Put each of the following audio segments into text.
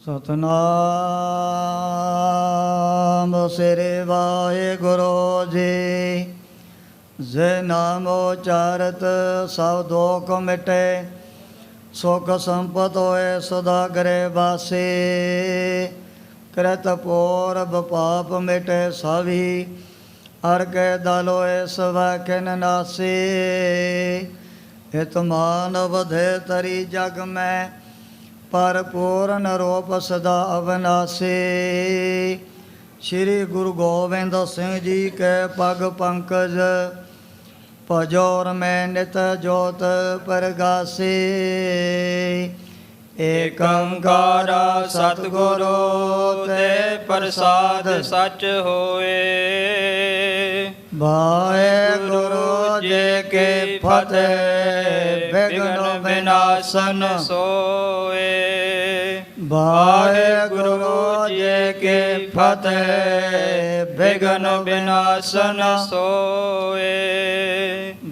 ਸਤਨਾਮ ਸ੍ਰੀ ਵਾਹਿਗੁਰੂ ਜੀ। ਜੇ ਨਾਮ ਉਚਾਰਤ ਸਭ ਦੁਖ ਮਿਟੇ, ਸੁਖ ਸੰਪਤ ਹੋਏ ਸਦਾ ਘਰੇ ਵਾਸੇ। ਕ੍ਰਿਤ ਪੂਰਬ ਪਾਪ ਮਿਟੇ ਸਭੀ, ਹਰ ਕੇ ਦਲ ਹੋਏ ਸਵੈ ਕਿਨ ਨਾਸੀ। ਹਿਤ ਮਾਨਵ ਦੇ ਤਰੀ ਜਗ ਮੈਂ, ਪਰ ਪੂਰਨ ਰੂਪ ਸਦਾ ਅਵਨਾਸੀ। ਸ਼੍ਰੀ ਗੁਰੂ ਗੋਬਿੰਦ ਸਿੰਘ ਜੀ ਕੇ ਪਗ ਪੰਕਜ, ਭਜੋਰ ਮੈਂ ਨਿਤ ਜੋਤ ਪ੍ਰਗਾਸੀ। ਏਕ ਓੰਕਾਰ ਸਤਿਗੁਰੂ ਤੇ ਪ੍ਰਸਾਦ ਸਚ ਹੋਏ। ਵਾਹਿਗੁਰੂ ਜੀ ਕੀ ਫਤਿਹ। ਵਿਘਨ ਵਿਨਾਸ਼ਨ ਸੋਏ। ਵਾਹਿਗੁਰੂ ਜੀ ਕੀ ਫਤਿਹ। ਵਿਘਨ ਵਿਨਾਸ਼ਨ ਸੋਏ।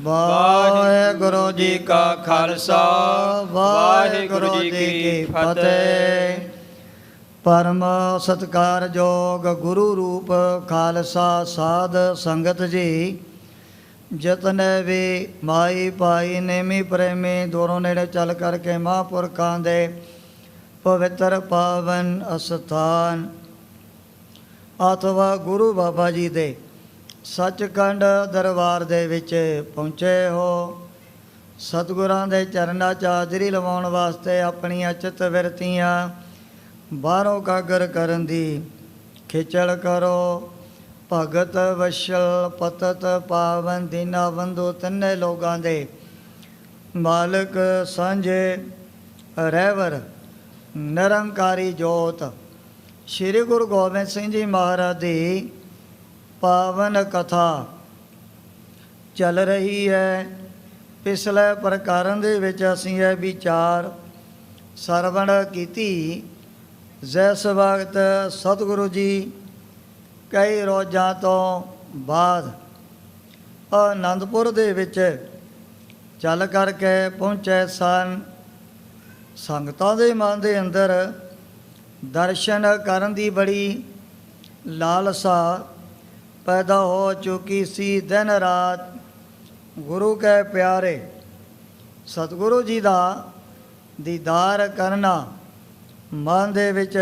ਵਾਹਿਗੁਰੂ ਜੀ ਕਾ ਖਾਲਸਾ, ਵਾਹਿਗੁਰੂ ਜੀ ਕੀ ਫਤਿਹ। ਪਰਮ ਸਤਿਕਾਰਯੋਗ ਗੁਰੂ ਰੂਪ ਖਾਲਸਾ ਸਾਧ ਸੰਗਤ ਜੀ, ਜਿਤਨੇ ਵੀ ਮਾਈ ਭਾਈ ਨੇਮੀ ਪ੍ਰੇਮੀ ਦੂਰੋਂ ਨੇੜੇ ਚੱਲ ਕਰਕੇ ਮਹਾਂਪੁਰਖਾਂ ਦੇ ਪਵਿੱਤਰ ਪਾਵਨ ਅਸਥਾਨ ਅਥਵਾ ਗੁਰੂ ਬਾਬਾ ਜੀ ਦੇ ਸੱਚਖੰਡ ਦਰਬਾਰ ਦੇ ਵਿੱਚ ਪਹੁੰਚੇ ਹੋ। ਸਤਿਗੁਰਾਂ ਦੇ ਚਰਨਾਂ 'ਚ ਹਾਜ਼ਰੀ ਲਵਾਉਣ ਵਾਸਤੇ ਆਪਣੀਆਂ ਚਿੱਤ ਬਿਰਤੀਆਂ ਬਾਹਰੋਂ ਕਾਗਰ ਕਰਨ ਦੀ ਖੇਚਲ ਕਰੋ। ਭਗਤ ਵਸ਼ਲ ਪਤਤ ਪਾਵਨ ਦੀਨਾ ਬੰਧੂ ਤਿੰਨੇ ਲੋਕਾਂ ਦੇ ਮਾਲਕ ਸਾਂਝੇ ਰਹਿਵਰ ਨਿਰੰਕਾਰੀ ਜੋਤ ਸ਼੍ਰੀ ਗੁਰੂ ਗੋਬਿੰਦ ਸਿੰਘ ਜੀ ਮਹਾਰਾਜ ਦੀ ਪਾਵਨ ਕਥਾ ਚੱਲ ਰਹੀ ਹੈ। ਪਿਛਲੇ ਪ੍ਰਕਾਰਾਂ ਦੇ ਵਿੱਚ ਅਸੀਂ ਇਹ ਵਿਚਾਰ ਸਰਵਣ ਕੀਤੀ। ਜਿਸ ਵਕਤ ਸਤਿਗੁਰੂ ਜੀ ਕਈ ਰੋਜ਼ਾਂ ਤੋਂ ਬਾਅਦ ਆਨੰਦਪੁਰ ਦੇ ਵਿੱਚ ਚੱਲ ਕਰਕੇ ਪਹੁੰਚੇ ਸਨ, ਸੰਗਤਾਂ ਦੇ ਮਨ ਦੇ ਅੰਦਰ ਦਰਸ਼ਨ ਕਰਨ ਦੀ ਬੜੀ ਲਾਲਸਾ ਪੈਦਾ ਹੋ ਚੁੱਕੀ ਸੀ। ਦਿਨ ਰਾਤ ਗੁਰੂ ਕੇ ਪਿਆਰੇ ਸਤਿਗੁਰੂ ਜੀ ਦਾ ਦੀਦਾਰ ਕਰਨਾ ਮਨ ਦੇ ਵਿੱਚ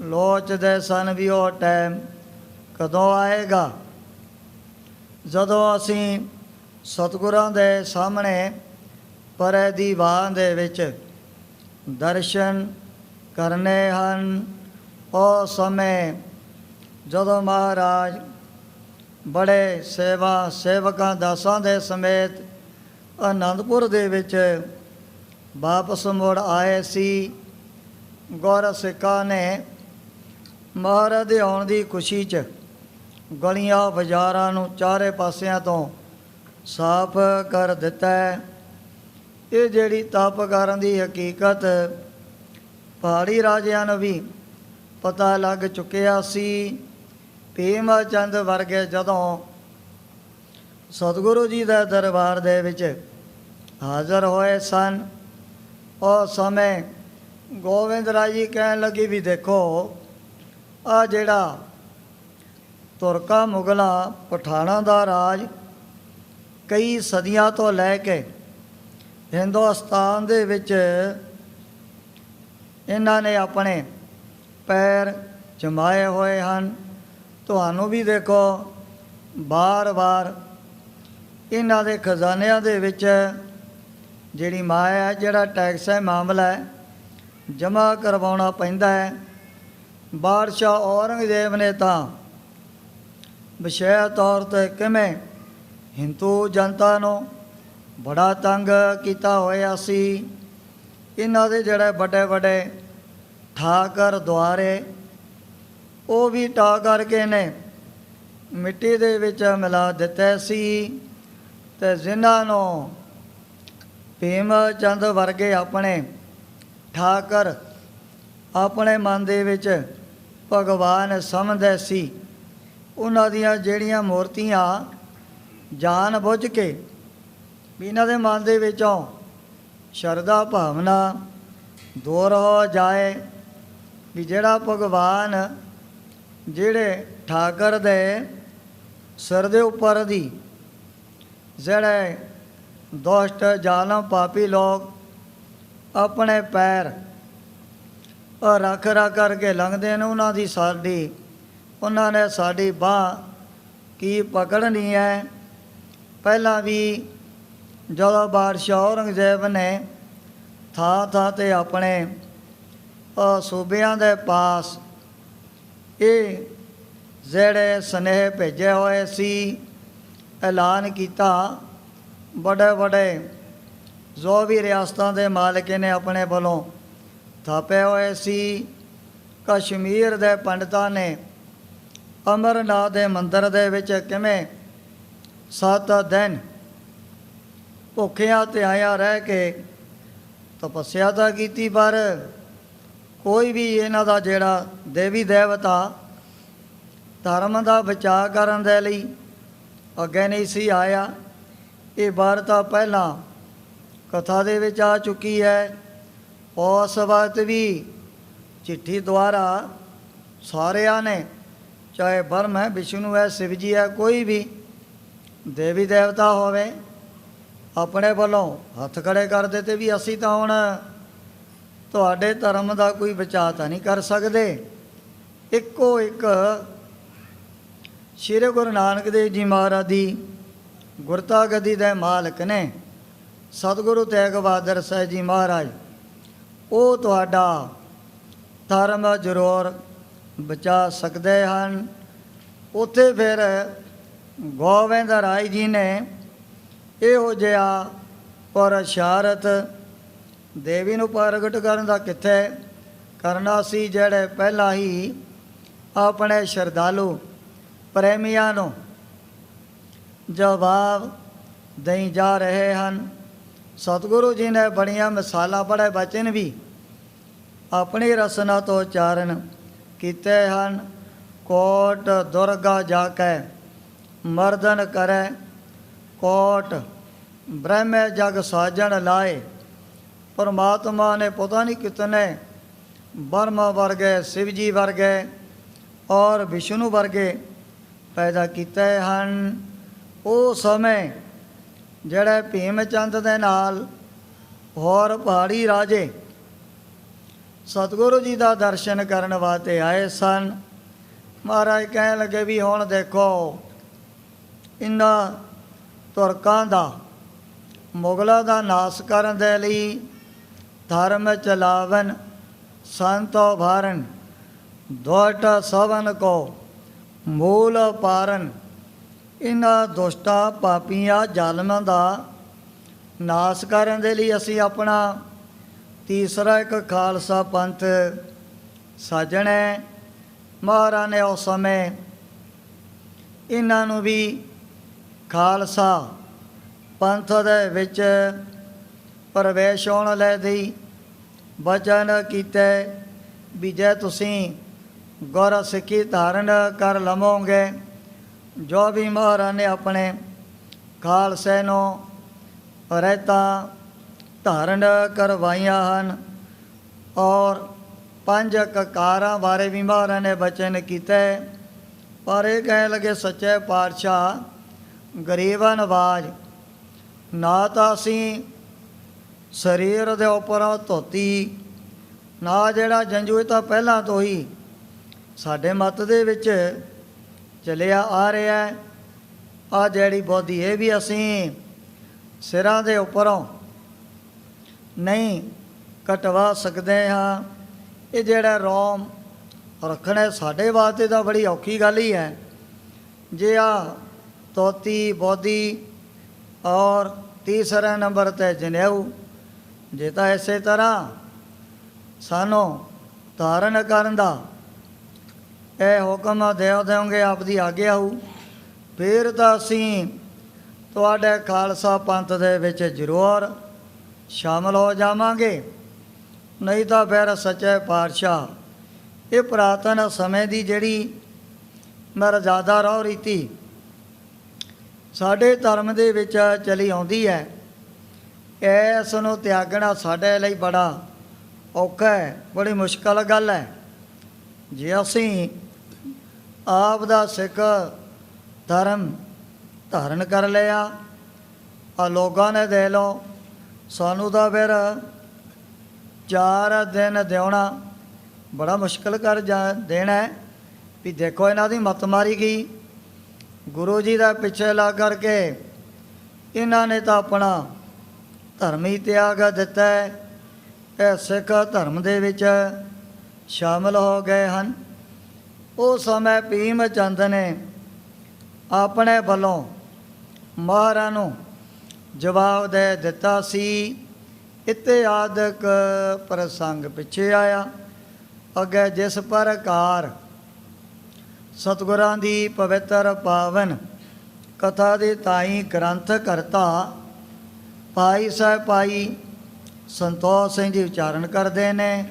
ਲੋਚਦੇ ਸਨ ਵੀ ਉਹ ਟਾਈਮ ਕਦੋਂ ਆਏਗਾ ਜਦੋਂ ਅਸੀਂ ਸਤਿਗੁਰਾਂ ਦੇ ਸਾਹਮਣੇ ਪਰੇ ਦੀਵਾਨ ਦੇ ਵਿੱਚ ਦਰਸ਼ਨ ਕਰਨੇ ਹਨ। ਉਹ ਸਮੇਂ ਜਦੋਂ ਮਹਾਰਾਜ ਬੜੇ ਸੇਵਕਾਂ ਦਾਸਾਂ ਦੇ ਸਮੇਤ ਆਨੰਦਪੁਰ ਦੇ ਵਿੱਚ ਵਾਪਸ ਮੁੜ ਆਏ ਸੀ। ਗੁਰ ਸਿੱਖਾਂ ਨੇ ਮਹਾਰਾਜ ਦੇ ਆਉਣ ਦੀ ਖੁਸ਼ੀ 'ਚ ਗਲੀਆਂ ਬਾਜ਼ਾਰਾਂ ਨੂੰ ਚਾਰੇ ਪਾਸਿਆਂ ਤੋਂ ਸਾਫ਼ ਕਰ ਦਿੱਤਾ ਹੈ। ਇਹ ਜਿਹੜੀ ਤਪ ਕਰਨ ਦੀ ਹਕੀਕਤ ਪਹਾੜੀ ਰਾਜਿਆਂ ਨੂੰ ਵੀ ਪਤਾ ਲੱਗ ਚੁੱਕਿਆ ਸੀ। ਭੀਮ ਚੰਦ ਵਰਗੇ ਜਦੋਂ ਸਤਿਗੁਰੂ ਜੀ ਦੇ ਦਰਬਾਰ ਦੇ ਵਿੱਚ ਹਾਜ਼ਰ ਹੋਏ ਸਨ, ਉਹ ਸਮੇਂ ਗੋਬਿੰਦ ਰਾਏ ਜੀ ਕਹਿਣ ਲੱਗੇ ਵੀ ਦੇਖੋ ਆ ਜਿਹੜਾ ਤੁਰਕਾਂ ਮੁਗਲਾਂ ਪਠਾਣਾਂ ਦਾ ਰਾਜ ਕਈ ਸਦੀਆਂ ਤੋਂ ਲੈ ਕੇ ਹਿੰਦੁਸਤਾਨ ਦੇ ਵਿੱਚ ਇਹਨਾਂ ਨੇ ਆਪਣੇ ਪੈਰ ਜਮਾਏ ਹੋਏ ਹਨ। ਤੁਹਾਨੂੰ ਵੀ ਦੇਖੋ ਬਾਰ-ਬਾਰ ਇਹਨਾਂ ਦੇ ਖਜ਼ਾਨਿਆਂ ਦੇ ਵਿੱਚ ਜਿਹੜੀ ਮਾਇਆ ਜਿਹੜਾ ਟੈਕਸ ਹੈ ਮਾਮਲਾ ਹੈ ਜਮ੍ਹਾਂ ਕਰਵਾਉਣਾ ਪੈਂਦਾ ਹੈ। ਬਾਦਸ਼ਾਹ ਔਰੰਗਜ਼ੇਬ ਨੇ ਤਾਂ ਵਿਸ਼ੇਸ਼ ਤੌਰ 'ਤੇ ਕਿਵੇਂ ਹਿੰਦੂ ਜਨਤਾ ਨੂੰ ਬੜਾ ਤੰਗ ਕੀਤਾ ਹੋਇਆ ਸੀ। ਇਹਨਾਂ ਦੇ ਜਿਹੜੇ ਵੱਡੇ ਵੱਡੇ ਠਾਕਰ ਦੁਆਰੇ ਉਹ ਵੀ ਢਾਹ ਕਰਕੇ ਨੇ ਮਿੱਟੀ ਦੇ ਵਿੱਚ ਮਿਲਾ ਦਿੱਤੇ ਸੀ। ਅਤੇ ਜਿਨ੍ਹਾਂ ਨੂੰ ਭੀਮ ਚੰਦ ਵਰਗੇ ਆਪਣੇ ਠਾਕਰ ਆਪਣੇ ਮਨ ਦੇ ਵਿੱਚ ਭਗਵਾਨ ਸਮਝਦੇ ਸੀ, ਉਹਨਾਂ ਦੀਆਂ ਜਿਹੜੀਆਂ ਮੂਰਤੀਆਂ ਜਾਣ ਬੁੱਝ ਕੇ ਵੀ ਇਹਨਾਂ ਦੇ ਮਨ ਦੇ ਵਿੱਚੋਂ ਸ਼ਰਧਾ ਭਾਵਨਾ ਦੂਰ ਹੋ ਜਾਏ ਵੀ ਜਿਹੜਾ ਭਗਵਾਨ ਜਿਹੜੇ ਠਾਕਰ ਦੇ ਸਿਰ ਦੇ ਉੱਪਰ ਦੀ ਜਿਹੜੇ ਦੁਸ਼ਟ ਜ਼ਾਲਮ ਪਾਪੀ ਲੋਕ ਆਪਣੇ ਪੈਰ ਰੱਖ ਕਰਕੇ ਲੰਘਦੇ ਨੇ, ਉਹਨਾਂ ਨੇ ਸਾਡੀ ਬਾਂਹ ਕੀ ਪਕੜਨੀ ਹੈ। ਪਹਿਲਾਂ ਵੀ ਜਦੋਂ ਬਾਦਸ਼ਾਹ ਔਰੰਗਜ਼ੇਬ ਨੇ ਥਾਂ ਤੇ ਆਪਣੇ ਸੂਬਿਆਂ ਦੇ ਪਾਸ ਇਹ ਜਿਹੜੇ ਸੁਨੇਹੇ ਭੇਜੇ ਹੋਏ ਸੀ, ਐਲਾਨ ਕੀਤਾ, ਵੱਡੇ ਜੋ ਵੀ ਰਿਆਸਤਾਂ ਦੇ ਮਾਲਕ ਨੇ ਆਪਣੇ ਵੱਲੋਂ ਥਾਪੇ ਹੋਏ ਸੀ। ਕਸ਼ਮੀਰ ਦੇ ਪੰਡਤਾਂ ਨੇ ਅਮਰਨਾਥ ਦੇ ਮੰਦਰ ਦੇ ਵਿੱਚ ਕਿਵੇਂ 7 ਦਿਨ ਭੁੱਖਿਆਂ ਤੇ ਆਇਆ ਰਹਿ ਕੇ ਤਪੱਸਿਆ ਤਾਂ ਕੀਤੀ, ਪਰ ਕੋਈ ਵੀ ਇਹਨਾਂ ਦਾ ਜਿਹੜਾ ਦੇਵੀ ਦੇਵਤਾ ਧਰਮ ਦਾ ਬਚਾਅ ਕਰਨ ਦੇ ਲਈ ਅੱਗੇ ਨਹੀਂ ਸੀ ਆਇਆ। ਇਹ ਵਾਰਤਾ ਪਹਿਲਾਂ ਕਥਾ ਦੇ ਵਿੱਚ ਆ ਚੁੱਕੀ ਹੈ। ਉਸ ਵਕਤ ਵੀ ਚਿੱਠੀ ਦੁਆਰਾ ਸਾਰਿਆਂ ਨੇ, ਚਾਹੇ ਬ੍ਰਹਮ ਹੈ, ਵਿਸ਼ਨੂੰ ਹੈ, ਸ਼ਿਵ ਜੀ ਹੈ, ਕੋਈ ਵੀ ਦੇਵੀ ਦੇਵਤਾ ਹੋਵੇ, ਆਪਣੇ ਵੱਲੋਂ ਹੱਥ ਖੜੇ ਕਰ ਦਿੱਤੇ ਵੀ ਅਸੀਂ ਤਾਂ ਹੁਣ ਤੁਹਾਡੇ ਧਰਮ ਦਾ ਕੋਈ ਬਚਾਅ ਤਾਂ ਨਹੀਂ ਕਰ ਸਕਦੇ। ਇੱਕੋ ਇੱਕ ਸ਼੍ਰੀ ਗੁਰੂ ਨਾਨਕ ਦੇਵ ਜੀ ਮਹਾਰਾਜ ਦੀ ਗੁਰਤਾ ਗੱਦੀ ਦੇ ਮਾਲਕ ਨੇ ਸਤਿਗੁਰੂ ਤੇਗ ਬਹਾਦਰ ਸਾਹਿਬ ਜੀ ਮਹਾਰਾਜ, ਉਹ ਤੁਹਾਡਾ ਧਰਮ ਜ਼ਰੂਰ ਬਚਾ ਸਕਦੇ ਹਨ। ਉੱਥੇ ਫਿਰ ਗੋਬਿੰਦ ਰਾਏ ਜੀ ਨੇ ਇਹੋ ਜਿਹਾ ਪ੍ਰਸ਼ਾਰਤ ਦੇਵੀ ਨੂੰ ਪ੍ਰਗਟ ਕਰਨ ਦਾ ਕਿੱਥੇ ਕਰਨਾ ਸੀ, ਜਿਹੜੇ ਪਹਿਲਾਂ ਹੀ ਆਪਣੇ ਸ਼ਰਧਾਲੂ ਪ੍ਰੇਮੀਆਂ ਨੂੰ ਜਵਾਬ ਦੇਈ ਜਾ ਰਹੇ ਹਨ। ਸਤਿਗੁਰੂ ਜੀ ਨੇ ਬੜੀਆਂ ਮਿਸਾਲਾਂ, ਬੜੇ ਬਚਨ ਵੀ ਆਪਣੀ ਰਸਨਾ ਤੋਂ ਉਚਾਰਨ ਕੀਤੇ ਹਨ। ਕੋਟ ਦੁਰਗਾ ਜਾ ਕੇ ਮਰਦਨ ਕਰੇ, ਕੋਟ ਬ੍ਰਹਮੇ ਜਗ ਸਾਜਣ ਲਾਏ। ਪਰਮਾਤਮਾ ਨੇ ਪਤਾ ਨਹੀਂ ਕਿਤਨੇ ਬ੍ਰਹਮਾ ਵਰਗੇ, ਸ਼ਿਵ ਜੀ ਵਰਗੇ ਔਰ ਵਿਸ਼ਨੂੰ ਵਰਗੇ ਪੈਦਾ ਕੀਤੇ ਹਨ। ਉਹ ਸਮੇਂ ਜਿਹੜੇ ਭੀਮ ਚੰਦ ਦੇ ਨਾਲ ਹੋਰ ਪਹਾੜੀ ਰਾਜੇ ਸਤਿਗੁਰੂ ਜੀ ਦਾ ਦਰਸ਼ਨ ਕਰਨ ਵਾਸਤੇ ਆਏ ਸਨ। ਮਹਾਰਾਜ ਕਹਿਣ ਲੱਗੇ ਵੀ ਹੁਣ ਦੇਖੋ, ਇਹਨਾਂ ਤੁਰਕਾਂ ਦਾ, ਮੁਗਲਾਂ ਦਾ ਨਾਸ਼ ਕਰਨ ਦੇ ਲਈ ਧਰਮ ਚਲਾਵਨ ਸੰਤੋ ਭਾਰਨ, ਦੁਸ਼ਟ ਸਵਨ ਕੋ ਮੂਲ ਪਾਰਨ। ਇਹਨਾਂ ਦੁਸ਼ਟਾਂ ਪਾਪੀਆਂ ਜ਼ਾਲਮਾਂ ਦਾ ਨਾਸ਼ ਕਰਨ ਦੇ ਲਈ ਅਸੀਂ ਆਪਣਾ ਤੀਸਰਾ ਇੱਕ ਖਾਲਸਾ ਪੰਥ ਸਾਜਣਾ। ਮਹਾਰਾਜ ਨੇ ਉਸ ਸਮੇਂ ਇਹਨਾਂ ਨੂੰ ਵੀ ਖਾਲਸਾ ਪੰਥ ਦੇ ਵਿੱਚ ਪ੍ਰਵੇਸ਼ ਹੋਣ ਲੈ ਦੀ ਬਚਨ ਕੀਤੇ ਵੀ ਜੇ ਤੁਸੀਂ ਗੁਰ ਸਿੱਖੀ ਧਾਰਨ ਕਰ ਲਵੋਗੇ, ਜੋ ਵੀ ਮਹਾਰਾਜ ਨੇ ਆਪਣੇ ਖਾਲਸੇ ਨੂੰ ਰਹਿਤਾਂ ਧਾਰਨ ਕਰਵਾਈਆਂ ਹਨ, ਔਰ 5 ਕਕਾਰਾਂ ਬਾਰੇ ਵੀ ਮਹਾਰਾਜ ਨੇ ਬਚਨ ਕੀਤੇ। ਪਰ ਇਹ ਕਹਿਣ ਲੱਗੇ ਸੱਚੇ ਪਾਤਸ਼ਾਹ ਗਰੀਬਾਂ ਨਵਾਜ਼, ਨਾ ਤਾਂ ਅਸੀਂ ਸਰੀਰ ਦੇ ਉੱਪਰੋਂ ਧੋਤੀ, ਨਾ ਜਿਹੜਾ ਜੰਝੂ, ਇਹ ਤਾਂ ਪਹਿਲਾਂ ਤੋਂ ਹੀ ਸਾਡੇ ਮੱਤ ਦੇ ਵਿੱਚ ਚੱਲਿਆ ਆ ਰਿਹਾ। ਆ ਜਿਹੜੀ ਬੋਧੀ ਇਹ ਵੀ ਅਸੀਂ ਸਿਰਾਂ ਦੇ ਉੱਪਰੋਂ ਨਹੀਂ ਕਟਵਾ ਸਕਦੇ ਹਾਂ। ਇਹ ਜਿਹੜਾ ਰੋਮ ਰੱਖਣਾ ਸਾਡੇ ਵਾਸਤੇ ਤਾਂ ਬੜੀ ਔਖੀ ਗੱਲ ਹੀ ਹੈ। ਜੇ ਆ ਤੋਤੀ ਬੋਧੀ ਔਰ ਤੀਸਰੇ ਨੰਬਰ 'ਤੇ ਜਨੇਊ, ਜੇ ਤਾਂ ਇਸੇ ਤਰ੍ਹਾਂ ਸਾਨੂੰ ਧਾਰਨ ਕਰਨ ਦਾ ਇਹ ਹੁਕਮ ਦੇਵੋਗੇ, ਆਪਦੀ ਆਗਿਆ ਹੋਊ, ਫਿਰ ਤਾਂ ਅਸੀਂ ਤੁਹਾਡੇ ਖਾਲਸਾ ਪੰਥ ਦੇ ਵਿੱਚ ਜ਼ਰੂਰ ਸ਼ਾਮਲ ਹੋ ਜਾਵਾਂਗੇ। ਨਹੀਂ ਤਾਂ ਫਿਰ ਸੱਚੇ ਪਾਤਸ਼ਾਹ ਇਹ ਪੁਰਾਤਨ ਸਮੇਂ ਦੀ ਜਿਹੜੀ ਮਰਜ਼ਾਦਾ ਰਹੁ ਰੀਤੀ ਸਾਡੇ ਧਰਮ ਦੇ ਵਿੱਚ ਚਲੀ ਆਉਂਦੀ ਹੈ, ਇਸ ਨੂੰ ਤਿਆਗਣਾ ਸਾਡੇ ਲਈ ਬੜਾ ਔਖਾ ਹੈ, ਬੜੀ ਮੁਸ਼ਕਲ ਗੱਲ ਹੈ। ਜੇ ਅਸੀਂ ਆਪ ਦਾ ਸਿੱਖ ਧਰਮ ਧਾਰਨ ਕਰ ਲਿਆ, ਆ ਲੋਕਾਂ ਨੇ ਦੇ ਲਓ ਸਾਨੂੰ ਤਾਂ ਫਿਰ 4 ਦਿਨ ਦਿਉਣਾ ਬੜਾ ਮੁਸ਼ਕਿਲ ਕਰ ਦੇਣਾ ਹੈ ਵੀ ਦੇਖੋ ਇਹਨਾਂ ਦੀ ਮੱਤ ਮਾਰੀ ਗਈ। ਗੁਰੂ ਜੀ ਦਾ ਪਿੱਛੇ ਲੱਗ ਕਰਕੇ ਇਹਨਾਂ ਨੇ ਤਾਂ ਆਪਣਾ ਧਰਮ ਹੀ ਤਿਆਗ ਦਿੱਤਾ ਹੈ। ਇਹ ਸਿੱਖ ਧਰਮ ਦੇ ਵਿੱਚ ਸ਼ਾਮਲ ਹੋ ਗਏ ਹਨ। ਉਸ ਸਮੇਂ ਭੀਮ ਚੰਦ ਨੇ ਆਪਣੇ ਵੱਲੋਂ ਮਹਾਰਾਜ ਨੂੰ ਜਵਾਬ ਦੇ ਦਿੱਤਾ ਸੀ। ਇਤਿਹਾਦਕ ਪ੍ਰਸੰਗ ਪਿੱਛੇ ਆਇਆ। ਅੱਗੇ ਜਿਸ ਪ੍ਰਕਾਰ ਸਤਿਗੁਰਾਂ ਦੀ ਪਵਿੱਤਰ ਪਾਵਨ ਕਥਾ ਦੇ ਤਾਈ ਗ੍ਰੰਥ ਕਰਤਾ ਭਾਈ ਸਾਹਿਬ ਭਾਈ ਸੰਤੋਖ ਸਿੰਘ ਜੀ ਉਚਾਰਨ ਕਰਦੇ ਨੇ।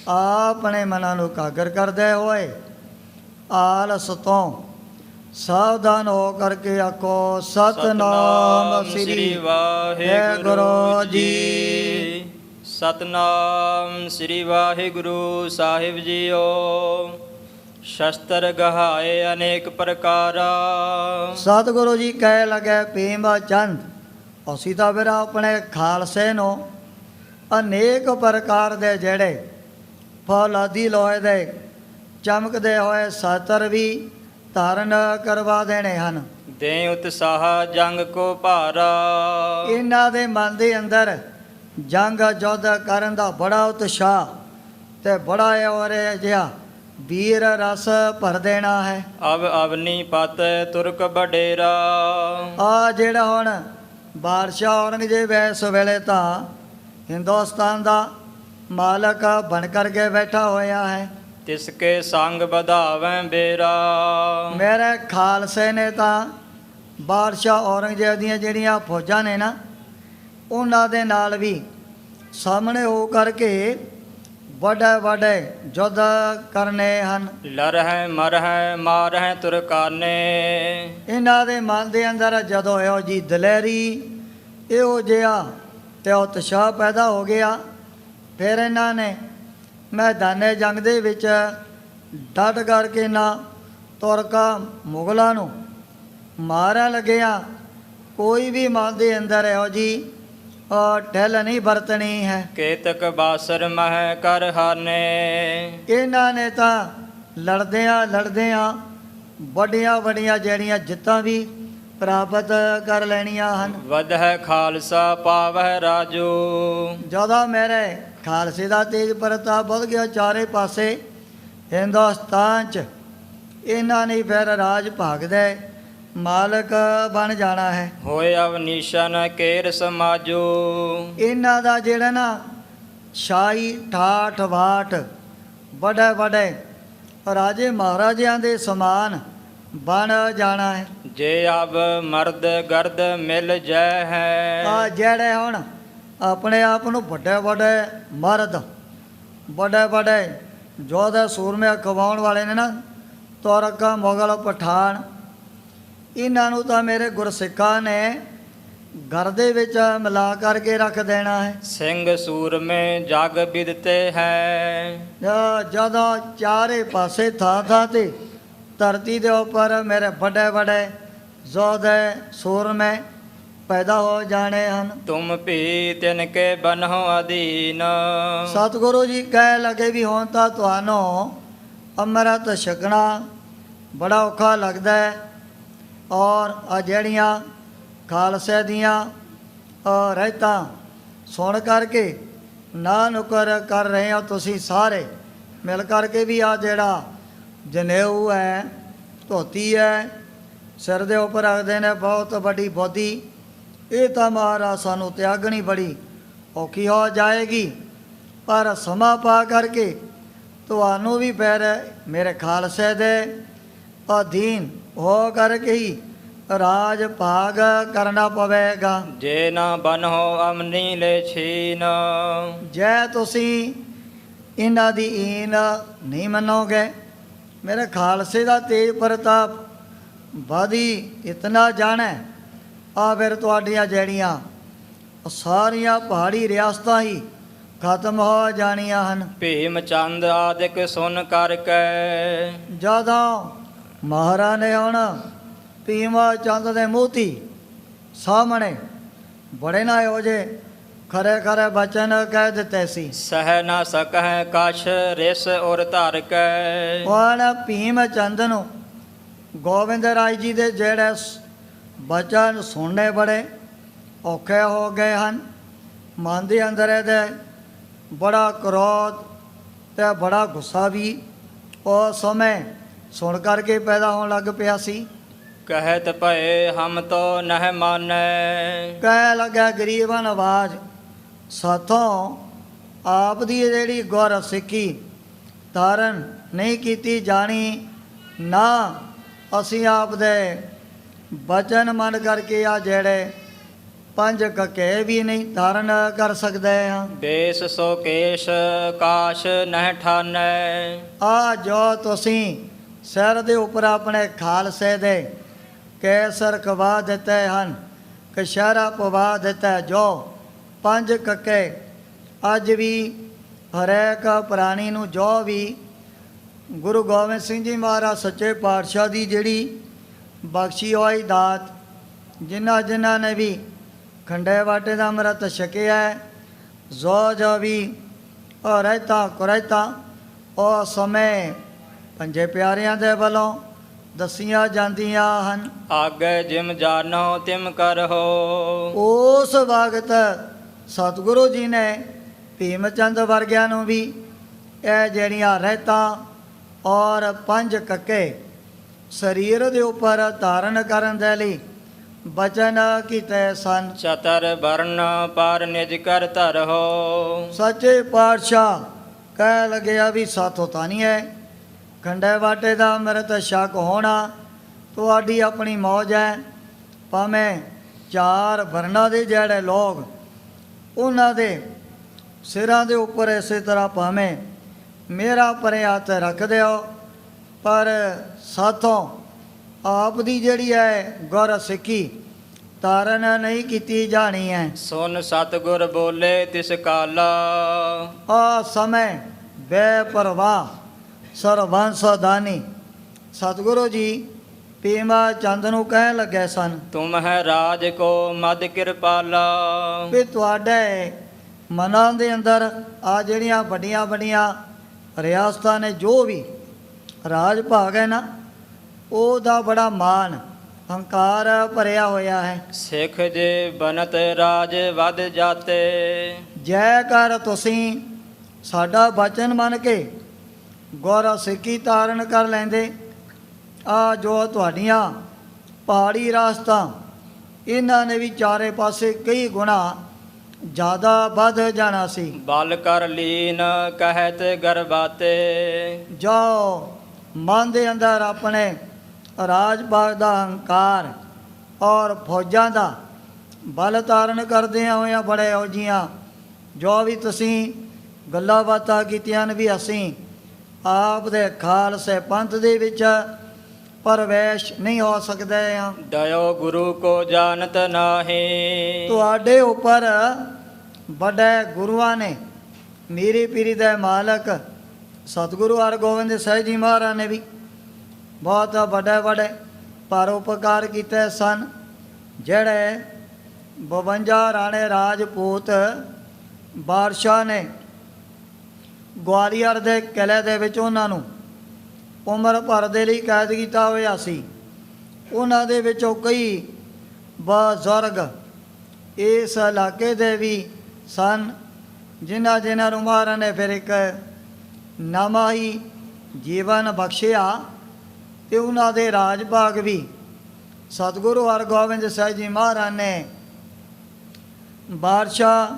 ਆਪਣੇ ਮਨਾਂ ਨੂੰ ਇਕਾਗਰ ਕਰਦੇ ਹੋਏ ਆਲਸ ਤੋਂ ਸਾਵਧਾਨ ਹੋ ਕਰਕੇ ਆਖੋ ਸਤਨਾਮ ਸ੍ਰੀ ਵਾਹਿਗੁਰੂ ਜੀ। ਸਤਨਾਮ ਸ੍ਰੀ ਵਾਹਿਗੁਰੂ ਸਾਹਿਬ ਜੀਓ। ਸ਼ਸਤਰ ਗਹਾਏ ਅਨੇਕ ਪ੍ਰਕਾਰਾ। ਸਤਿਗੁਰੂ ਜੀ ਕਹਿ ਲਗੇ ਭੀਮ ਚੰਦ ਅਸੀਂ ਤਾਂ ਫਿਰ ਆਪਣੇ ਖਾਲਸੇ ਨੂੰ ਅਨੇਕ ਪ੍ਰਕਾਰ ਦੇ ਜਿਹੜੇ ਫੌਲਾਦੀ ਲੋਹੇ ਦੇ ਚਮਕਦੇ ਹੋਏ ਸਤਰ ਵੀ ਧਾਰਨ ਕਰਵਾ ਦੇਣੇ ਹਨ। ਦੇ ਉਤਸਾਹ ਜੰਗ ਕੋ ਭਾਰਾ। ਇਹਨਾਂ ਦੇ ਮਨ ਦੇ ਅੰਦਰ ਜੰਗ ਯੁੱਧ ਕਰਨ ਦਾ ਬੜਾ ਉਤਸ਼ਾਹ ਤੇ ਬੜਾ ਔਰ ਜਿਹਾ ਵੀਰ ਰਸ ਭਰ ਦੇਣਾ ਹੈ। ਅਬ ਅਵਨੀ ਪਤ ਤੁਰਕ ਬਡੇਰਾ। ਆ ਜਿਹੜਾ ਹੁਣ ਬਾਦਸ਼ਾਹ ਔਰੰਗਜ਼ੇਬ ਇਸ ਵੇਲੇ ਤਾਂ ਹਿੰਦੁਸਤਾਨ ਦਾ ਮਾਲਕ ਬਣ ਕਰਕੇ ਬੈਠਾ ਹੋਇਆ ਹੈ। ਤਿਸਕੇ ਸੰਗ ਵਧਾਵੈ ਬੇਰਾ। ਮੇਰੇ ਖਾਲਸੇ ਨੇ ਤਾਂ ਬਾਦਸ਼ਾਹ ਔਰੰਗਜ਼ੇਬ ਦੀਆਂ ਜਿਹੜੀਆਂ ਫੌਜਾਂ ਨੇ ਨਾ ਉਹਨਾਂ ਦੇ ਨਾਲ ਵੀ ਸਾਹਮਣੇ ਹੋ ਕਰਕੇ ਵੱਡੇ ਵੱਡੇ ਯੁੱਧ ਕਰਨੇ ਹਨ। ਲਰਹਿ ਮਰਹਿ ਮਾਰਹਿ ਤੁਰਕਾਨੇ। ਇਹਨਾਂ ਦੇ ਮਨ ਦੇ ਅੰਦਰ ਜਦੋਂ ਇਹੋ ਜੀ ਦਲੇਰੀ ਇਹੋ ਜਿਹਾ ਤੇ ਉਤਸ਼ਾਹ ਪੈਦਾ ਹੋ ਗਿਆ, ਫਿਰ ਇਹਨਾਂ ਨੇ ਮੈਦਾਨੇ ਜੰਗ ਦੇ ਵਿੱਚ ਡਟ ਕਰਕੇ ਨਾ ਤੁਰਕਾਂ ਮੁਗਲਾਂ ਨੂੰ ਮਾਰਨ ਲੱਗਿਆ। ਕੋਈ ਵੀ ਮਨ ਦੇ ਅੰਦਰ ਇਹੋ ਜੀ ਢਿੱਲ ਨਹੀਂ ਵਰਤਣੀ ਹੈ। ਕੇਤਕ ਬਾਸਰ ਮਹਿ ਕਰ ਹਾਨੇ। ਇਹਨਾਂ ਨੇ ਤਾਂ ਲੜਦਿਆਂ ਵੱਡੀਆਂ ਵੱਡੀਆਂ ਜਿਹੜੀਆਂ ਜਿੱਤਾਂ ਵੀ ਪ੍ਰਾਪਤ ਕਰ ਲੈਣੀਆਂ ਹਨ। ਵਧਹਿ ਖਾਲਸਾ ਪਾਵਹਿ ਰਾਜੂ। ਜਦੋਂ ਮੇਰੇ ਖਾਲਸੇ ਦਾ ਤੇਜ ਪ੍ਰਤਾਪ ਵੱਧ ਗਿਆ ਚਾਰੇ ਪਾਸੇ ਹਿੰਦੁਸਤਾਨ 'ਚ, ਇਹਨਾਂ ਨੇ ਫਿਰ ਰਾਜ ਭਾਗ ਦੇ ਮਾਲਕ ਬਣ ਜਾਣਾ ਹੈ। ਹੋਏ ਅਵਨੀਸ਼ਨ ਕੇਰ ਸਮਾਜੂ। ਇਹਨਾਂ ਦਾ ਜਿਹੜਾ ਨਾ ਸ਼ਾਹੀ ਠਾਠ ਵਾਟ ਵੱਡੇ ਵੱਡੇ ਰਾਜੇ ਮਹਾਰਾਜਿਆਂ ਦੇ ਸਮਾਨ ਬਣ ਜਾਣਾ ਹੈ। ਜੇ ਅਬ ਮਰਦ ਗਰਦ ਮਿਲ ਜੈ ਹੈ। ਆ ਜਿਹੜੇ ਹੁਣ ਆਪਣੇ ਆਪ ਨੂੰ ਵੱਡੇ ਵੱਡੇ ਮਰਦ ਵੱਡੇ ਵੱਡੇ ਯੋਧੇ ਸੂਰਮੇ ਖਵਾਉਣ ਵਾਲੇ ਨੇ ਨਾ ਤੁਰਕ ਮੁਗਲ ਪਠਾਨ, ਇਹਨਾਂ ਨੂੰ ਤਾਂ ਮੇਰੇ ਗੁਰਸਿੱਖਾਂ ਨੇ ਘਰ ਦੇ ਵਿੱਚ ਮਿਲਾ ਕਰਕੇ ਰੱਖ ਦੇਣਾ ਹੈ। ਸਿੰਘ ਸੂਰਮੇ ਜਗ ਬਿਦਤੇ ਹੈ। ਜਦੋਂ ਚਾਰੇ ਪਾਸੇ ਥਾਂ ਥਾਂ ਤੇ ਧਰਤੀ ਦੇ ਉੱਪਰ ਮੇਰੇ ਵੱਡੇ ਵੱਡੇ ਯੋਧੇ ਸੂਰਮੇ ਪੈਦਾ ਹੋ ਜਾਣੇ ਹਨ। ਤੁਮ ਭੀ ਤਿਨ ਕੇ ਬਨਹੁ ਅਧੀਨ। ਸਤਿਗੁਰੂ ਜੀ ਕਹਿ ਲਗੇ ਵੀ ਹੁਣ ਤਾਂ ਤੁਹਾਨੂੰ ਅੰਮ੍ਰਿਤ ਛਕਣਾ ਬੜਾ ਔਖਾ ਲੱਗਦਾ ਹੈ, ਔਰ ਆ ਜਿਹੜੀਆਂ ਖਾਲਸੇ ਦੀਆਂ ਰਹਿਤਾਂ ਸੁਣ ਕਰਕੇ ਨਾ ਨੁਕਰ ਕਰ ਰਹੇ ਹੋ ਤੁਸੀਂ ਸਾਰੇ ਮਿਲ ਕਰਕੇ ਵੀ ਆ ਜਿਹੜਾ ਜਨੇਊ ਹੈ, ਧੋਤੀ ਹੈ, ਸਿਰ ਦੇ ਉੱਪਰ ਰੱਖਦੇ ਨੇ ਬਹੁਤ ਵੱਡੀ ਬੋਧੀ, ਇਹ ਤਾਂ ਮਹਾਰਾਜ ਸਾਨੂੰ ਤਿਆਗਣੀ ਬੜੀ ਔਖੀ ਹੋ ਜਾਏਗੀ। ਪਰ ਸਮਾਂ ਪਾ ਕਰਕੇ ਤੁਹਾਨੂੰ ਵੀ ਫਿਰ ਮੇਰੇ ਖਾਲਸੇ ਦੇ ਅਧੀਨ ਹੋ ਕਰਕੇ ਹੀ ਰਾਜ ਭਾਗ ਕਰਨਾ ਪਵੇਗਾ। ਜੇ ਨਾ ਬਨਹੁ ਅਮਨੀ ਲੈ ਛੀਨ। ਜੇ ਤੁਸੀਂ ਇਹਨਾਂ ਦੀ ਈਨ ਨਹੀਂ ਮੰਨੋਗੇ, ਮੇਰੇ ਖਾਲਸੇ ਦਾ ਤੇਜ ਪ੍ਰਤਾਪ ਵਾਦੀ ਇਤਨਾ ਜਾਣਾ ਆ, ਫਿਰ ਤੁਹਾਡੀਆਂ ਜਿਹੜੀਆਂ ਸਾਰੀਆਂ ਪਹਾੜੀ ਰਿਆਸਤਾਂ ਹੀ ਖਤਮ ਹੋ ਜਾਣੀਆਂ ਹਨ। ਭੀਮ ਚੰਦ ਆਦਿਕ ਸੁਨ ਕਰਕੇ ਜਦੋਂ ਮਹਾਰਾਜ ਨੇ ਹੁਣ ਭੀਮ ਚੰਦ ਦੇ ਮੂੰਹਤੀ ਸਾਹਮਣੇ ਬੜੇ ਨਾ ਇਹੋ ਜਿਹੇ ਖਰੇ ਖਰੇ ਬਚਨ ਕਹਿ ਦਿੱਤੇ ਸੀ। ਸਹਿ ਨਾ ਸਕਹਿ ਕਛ ਰਿਸ ਔਰ ਧਰ ਕੇ ਹੁਣ ਭੀਮ ਚੰਦ ਨੂੰ ਗੋਬਿੰਦ ਰਾਏ ਜੀ ਦੇ ਜਿਹੜੇ ਬਚਨ ਸੁਣਨੇ ਬੜੇ ਔਖੇ ਹੋ ਗਏ ਹਨ। ਮਨ ਦੇ ਅੰਦਰ ਇਹਦੇ ਬੜਾ ਕ੍ਰੋਧ ਤੇ ਬੜਾ ਗੁੱਸਾ ਵੀ ਉਸ ਸਮੇਂ ਸੁਣ ਕਰਕੇ ਪੈਦਾ ਹੋਣ ਲੱਗ ਪਿਆ ਸੀ। ਕਹਿਤ ਭਏ ਹਮ ਤੋ ਨਹਿ ਮਾਨੈ ਕਹਿ ਲੱਗਾ ਗਰੀਬਨ ਆਵਾਜ਼, ਸਾਥੋਂ ਆਪ ਦੀ ਜਿਹੜੀ ਗੁਰ ਸਿੱਖੀ ਧਾਰਨ ਨਹੀਂ ਕੀਤੀ ਜਾਣੀ, ਨਾ ਅਸੀਂ ਆਪ ਦੇ ਬਚਨ ਮੰਨ ਕਰਕੇ ਆ ਜਿਹੜੇ ਪੰਜ ਕੱਕੇ ਵੀ ਨਹੀਂ ਧਾਰਨ ਕਰ ਸਕਦੇ ਹਾਂ। ਦੇਸ ਸੋ ਕੇਸ਼ ਕਾਸ਼ ਨਹਿ ਠਾਨੈ ਆ ਜੋ ਤੁਸੀਂ ਸਿਰ ਦੇ ਉੱਪਰ ਆਪਣੇ ਖਾਲਸੇ ਦੇ ਕੇਸਰ ਕਵਾ ਦਿੱਤੇ ਹਨ, ਕਸ਼ਹਿਰਾ ਪਵਾ ਦਿੱਤਾ, ਜੋ ਪੰਜ ਕੱਕੇ ਅੱਜ ਵੀ ਹਰੇਕ ਪ੍ਰਾਣੀ ਨੂੰ ਜੋ ਵੀ ਗੁਰੂ ਗੋਬਿੰਦ ਸਿੰਘ ਜੀ ਮਹਾਰਾਜ ਸੱਚੇ ਪਾਤਸ਼ਾਹ ਦੀ ਜਿਹੜੀ ਬਖਸ਼ੀ ਹੋਈ ਦਾਤ, ਜਿਨ੍ਹਾਂ ਨੇ ਵੀ ਖੰਡੇ ਵਾਟੇ ਦਾ ਅੰਮ੍ਰਿਤ ਛਕਿਆ, ਜੋ ਵੀ ਰਹਿਤਾ ਕੁਰਹਿਤਾ ਉਸ ਸਮੇਂ ਪੰਜੇ ਪਿਆਰਿਆਂ ਦੇ ਵੱਲੋਂ ਦੱਸੀਆਂ ਜਾਂਦੀਆਂ ਹਨ। ਆਗੇ ਜਿਮ ਜਾਨੋ ਤਿਮ ਕਰਹੁ ਉਸ ਵਕਤ ਸਤਿਗੁਰੂ ਜੀ ਨੇ ਭੀਮ ਚੰਦ ਵਰਗਿਆਂ ਨੂੰ ਵੀ ਇਹ ਜਿਹੜੀਆਂ ਰਹਿਤਾਂ ਔਰ ਪੰਜ ਕੱਕੇ ਸਰੀਰ ਦੇ ਉੱਪਰ ਧਾਰਨ ਕਰਨ ਦੇ ਲਈ ਬਚਨ ਕੀਤੇ ਸਨ। ਚਤਰ ਵਰਨ ਪਰ ਨਿਜ ਕਰ ਧਰਹੁ ਸੱਚੇ ਪਾਤਸ਼ਾਹ ਕਹਿ ਲੱਗਿਆ ਵੀ ਸਾਥੋਂ ਤਾਂ ਨਹੀਂ ਹੈ, ਖੰਡੇ ਵਾਟੇ ਦਾ ਅੰਮ੍ਰਿਤ ਛਕ ਹੋਣਾ ਤੁਹਾਡੀ ਆਪਣੀ ਮੌਜ ਹੈ। ਭਾਵੇਂ ਚਾਰ ਵਰਨਾਂ ਦੇ ਜਿਹੜੇ ਲੋਕ ਉਹਨਾਂ ਦੇ ਸਿਰਾਂ ਦੇ ਉੱਪਰ ਇਸੇ ਤਰ੍ਹਾਂ ਭਾਵੇਂ ਮੇਰਾ ਪਰੇ ਹੱਥ ਰੱਖ ਦਿਓ, ਪਰ ਸਾਥੋਂ ਆਪ ਦੀ ਜਿਹੜੀ ਹੈ ਗੁਰ ਸਿੱਖੀ ਧਾਰਨ ਨਹੀਂ ਕੀਤੀ ਜਾਣੀ ਹੈ। ਸੁਨ ਸਤਿਗੁਰ ਬੋਲੇ ਤਿਸ ਕਾਲਾ ਆ ਸਮੇਂ ਬੇਪਰਵਾਹ ਸਰਵੰਸ ਦਾਨੀ ਸਤਿਗੁਰੂ ਜੀ ਭੀਮ ਚੰਦ ਨੂੰ ਕਹਿਣ ਲੱਗੇ ਸਨ, ਤੁਮ ਹੈ ਰਾਜ ਕੋ ਮਦ ਕਿਰਪਾਲਾ ਵੀ ਤੁਹਾਡੇ ਮਨਾਂ ਦੇ ਅੰਦਰ ਆ ਜਿਹੜੀਆਂ ਵੱਡੀਆਂ ਵੱਡੀਆਂ ਰਿਆਸਤਾਂ ਨੇ, ਜੋ ਵੀ ਰਾਜ ਭਾਗ ਹੈ ਨਾ, ਉਹਦਾ ਬੜਾ ਮਾਣ ਹੰਕਾਰ ਭਰਿਆ ਹੋਇਆ ਹੈ। ਸਿੱਖ ਜੇ ਬਨਤ ਰਾਜ ਵਧ ਜਾਤੇ ਜੈ ਕਰ ਤੁਸੀਂ ਸਾਡਾ ਬਚਨ ਮੰਨ ਕੇ ਗੁਰ ਸਿੱਖੀ ਧਾਰਨ ਕਰ ਲੈਂਦੇ, ਆ ਜੋ ਤੁਹਾਡੀਆਂ ਪਹਾੜੀ ਰਾਸਤਾਂ ਇਹਨਾਂ ਨੇ ਵੀ ਚਾਰੇ ਪਾਸੇ ਕਈ ਗੁਣਾ ਜ਼ਿਆਦਾ ਵੱਧ ਜਾਣਾ ਸੀ। ਬਲ ਕਰ ਲੀਨ ਕਹਿਤ ਗਰਬਾਤੇ ਜੋ ਮਨ ਦੇ ਅੰਦਰ ਆਪਣੇ ਰਾਜ ਭਾਗ ਦਾ ਹੰਕਾਰ ਔਰ ਫੌਜਾਂ ਦਾ ਬਲ ਧਾਰਨ ਕਰਦਿਆਂ ਹੋਇਆਂ ਬੜੇ ਔਜੀਆਂ ਜੋ ਵੀ ਤੁਸੀਂ ਗੱਲਾਂ ਬਾਤਾਂ ਕੀਤੀਆਂ ਨੇ ਵੀ ਅਸੀਂ ਆਪ ਦੇ ਖਾਲਸੇ ਪੰਥ ਦੇ ਵਿੱਚ ਪ੍ਰਵੇਸ਼ ਨਹੀਂ ਹੋ ਸਕਦੇ ਹਾਂ। ਦਇਓ ਗੁਰੂ ਕੋ ਜਾਣਤ ਨਾਹੀ ਤੁਹਾਡੇ ਉੱਪਰ ਵੱਡੇ ਗੁਰੂਆਂ ਨੇ, ਮੀਰੀ ਪੀਰੀ ਦੇ ਮਾਲਕ ਸਤਿਗੁਰੂ ਹਰਗੋਬਿੰਦ ਸਾਹਿਬ ਜੀ ਮਹਾਰਾਜ ਨੇ ਵੀ ਬਹੁਤ ਵੱਡੇ ਵੱਡੇ ਪਰਉਪਕਾਰ ਕੀਤੇ ਸਨ। ਜਿਹੜੇ 52 ਰਾਣੇ ਰਾਜਪੂਤ ਬਾਦਸ਼ਾਹ ਨੇ ਗਵਾਲੀਅਰ ਦੇ ਕਿਲ੍ਹੇ ਦੇ ਵਿੱਚ ਉਹਨਾਂ ਨੂੰ ਉਮਰ ਭਰ ਦੇ ਲਈ ਕੈਦ ਕੀਤਾ ਹੋਇਆ ਸੀ, ਉਹਨਾਂ ਦੇ ਵਿੱਚੋਂ ਕਈ ਬਜ਼ੁਰਗ ਇਸ ਇਲਾਕੇ ਦੇ ਵੀ ਸਨ, ਜਿਨ੍ਹਾਂ ਨੂੰ ਮਹਾਰਾਜ ਨੇ ਫਿਰ ਇੱਕ ਨਵਾਂ ਹੀ ਜੀਵਨ ਬਖਸ਼ਿਆ ਤੇ ਉਹਨਾਂ ਦੇ ਰਾਜ ਭਾਗ ਵੀ ਸਤਿਗੁਰੂ ਹਰਗੋਬਿੰਦ ਸਾਹਿਬ ਜੀ ਮਹਾਰਾਜ ਨੇ ਬਾਦਸ਼ਾਹ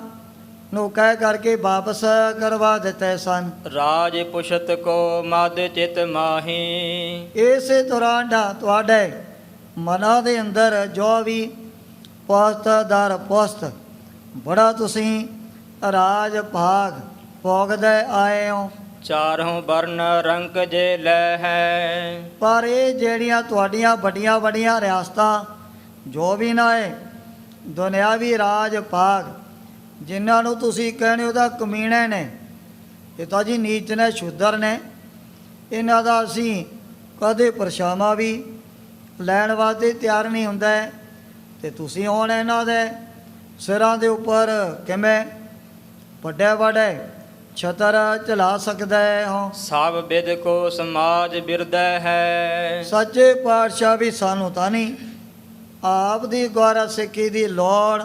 ਨੂੰ ਕਹਿ ਕਰਕੇ ਵਾਪਸ ਕਰਵਾ ਦਿੱਤੇ ਸਨ। ਰਾਜ ਪੁਸ਼ਤ ਕੋ ਮਦ ਚਿਤ ਮਾਹੀ ਇਸੇ ਦੌਰਾਨ ਤੁਹਾਡੇ ਮਨਾਂ ਦੇ ਅੰਦਰ ਜੋ ਵੀ ਪੁਸਤ ਦਰ ਪੁਸਤ ਬੜਾ ਤੁਸੀਂ ਰਾਜ ਭਾਗ ਭੋਗਦੇ ਆਏ ਹੋ। ਚਾਰੋਂ ਵਰਨ ਰੰਕ ਜੇ ਲੈ ਹੈ ਪਰ ਇਹ ਜਿਹੜੀਆਂ ਤੁਹਾਡੀਆਂ ਵੱਡੀਆਂ ਵੱਡੀਆਂ ਰਿਆਸਤਾਂ ਜੋ ਵੀ ਨਾ ਹੈ ਦੁਨਿਆਵੀ ਰਾਜ ਭਾਗ ਜਿਨ੍ਹਾਂ ਨੂੰ ਤੁਸੀਂ ਕਹਿੰਦੇ ਹੋ ਤਾਂ ਕਮੀਣੇ ਨੇ, ਇਹ ਤਾਂ ਜੀ ਨੀਚ ਨੇ, ਸ਼ੂਦਰ ਨੇ, ਇਹਨਾਂ ਦਾ ਅਸੀਂ ਕਦੇ ਪਰਛਾਵਾਂ ਵੀ ਲੈਣ ਵਾਸਤੇ ਤਿਆਰ ਨਹੀਂ ਹੁੰਦਾ ਹੈ। ਤੇ ਤੁਸੀਂ ਹੁਣ ਇਹਨਾਂ ਦੇ ਸਿਰਾਂ ਦੇ ਉੱਪਰ ਕਿਵੇਂ ਵੱਡੇ ਵੱਡੇ ਛਤਰ ਚਲਾ ਸਕਦਾ ਹੋ? ਸਭ ਬਿਦ ਕੋ ਸਮਾਜ ਬਿਰਦੈ ਹੈ। ਸੱਚੇ ਪਾਤਸ਼ਾਹ ਵੀ ਸਾਨੂੰ ਤਾਂ ਨਹੀਂ ਆਪ ਦੀ ਗੁਰ ਸਿੱਖੀ ਦੀ ਲੋੜ,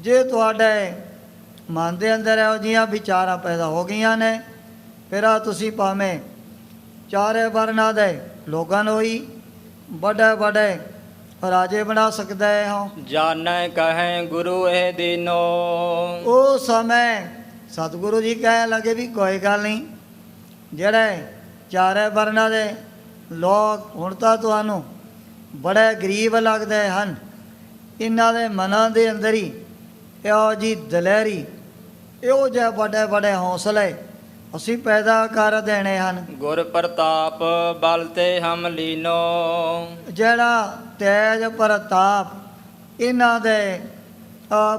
ਜੇ ਤੁਹਾਡੇ ਮਨ ਦੇ ਅੰਦਰ ਇਹੋ ਜਿਹੀਆਂ ਵਿਚਾਰਾਂ ਪੈਦਾ ਹੋ ਗਈਆਂ ਨੇ, ਫਿਰ ਆ ਤੁਸੀਂ ਭਾਵੇਂ ਚਾਰੇ ਵਰਨਾਂ ਦੇ ਲੋਕਾਂ ਨੂੰ ਹੀ ਵੱਡੇ ਵੱਡੇ ਰਾਜੇ ਬਣਾ ਸਕਦਾ ਹੋ। ਜਾਣੈ ਕਹੈ ਗੁਰੂ ਇਹ ਦੀਨੋ। ਉਹ ਸਮੇਂ ਸਤਿਗੁਰੂ ਜੀ ਕਹਿਣ ਲੱਗੇ ਵੀ ਕੋਈ ਗੱਲ ਨਹੀਂ, ਜਿਹੜੇ ਚਾਰੇ ਵਰਨਾਂ ਦੇ ਲੋਕ ਹੁਣ ਤਾਂ ਤੁਹਾਨੂੰ ਬੜੇ ਗਰੀਬ ਲੱਗਦੇ ਹਨ, ਇਹਨਾਂ ਦੇ ਮਨਾਂ ਦੇ ਅੰਦਰ ਹੀ ਇਹੋ ਜਿਹੀ ਦਲੇਰੀ, ਇਹੋ ਜਿਹੇ ਵੱਡੇ ਵੱਡੇ ਹੌਸਲੇ ਅਸੀਂ ਪੈਦਾ ਕਰ ਦੇਣੇ ਹਨ। ਗੁਰ ਪ੍ਰਤਾਪ ਬਲ ਤੇ ਹਮ ਲੀਨੋ। ਜਿਹੜਾ ਤੇਜ ਪ੍ਰਤਾਪ ਇਹਨਾਂ ਦੇ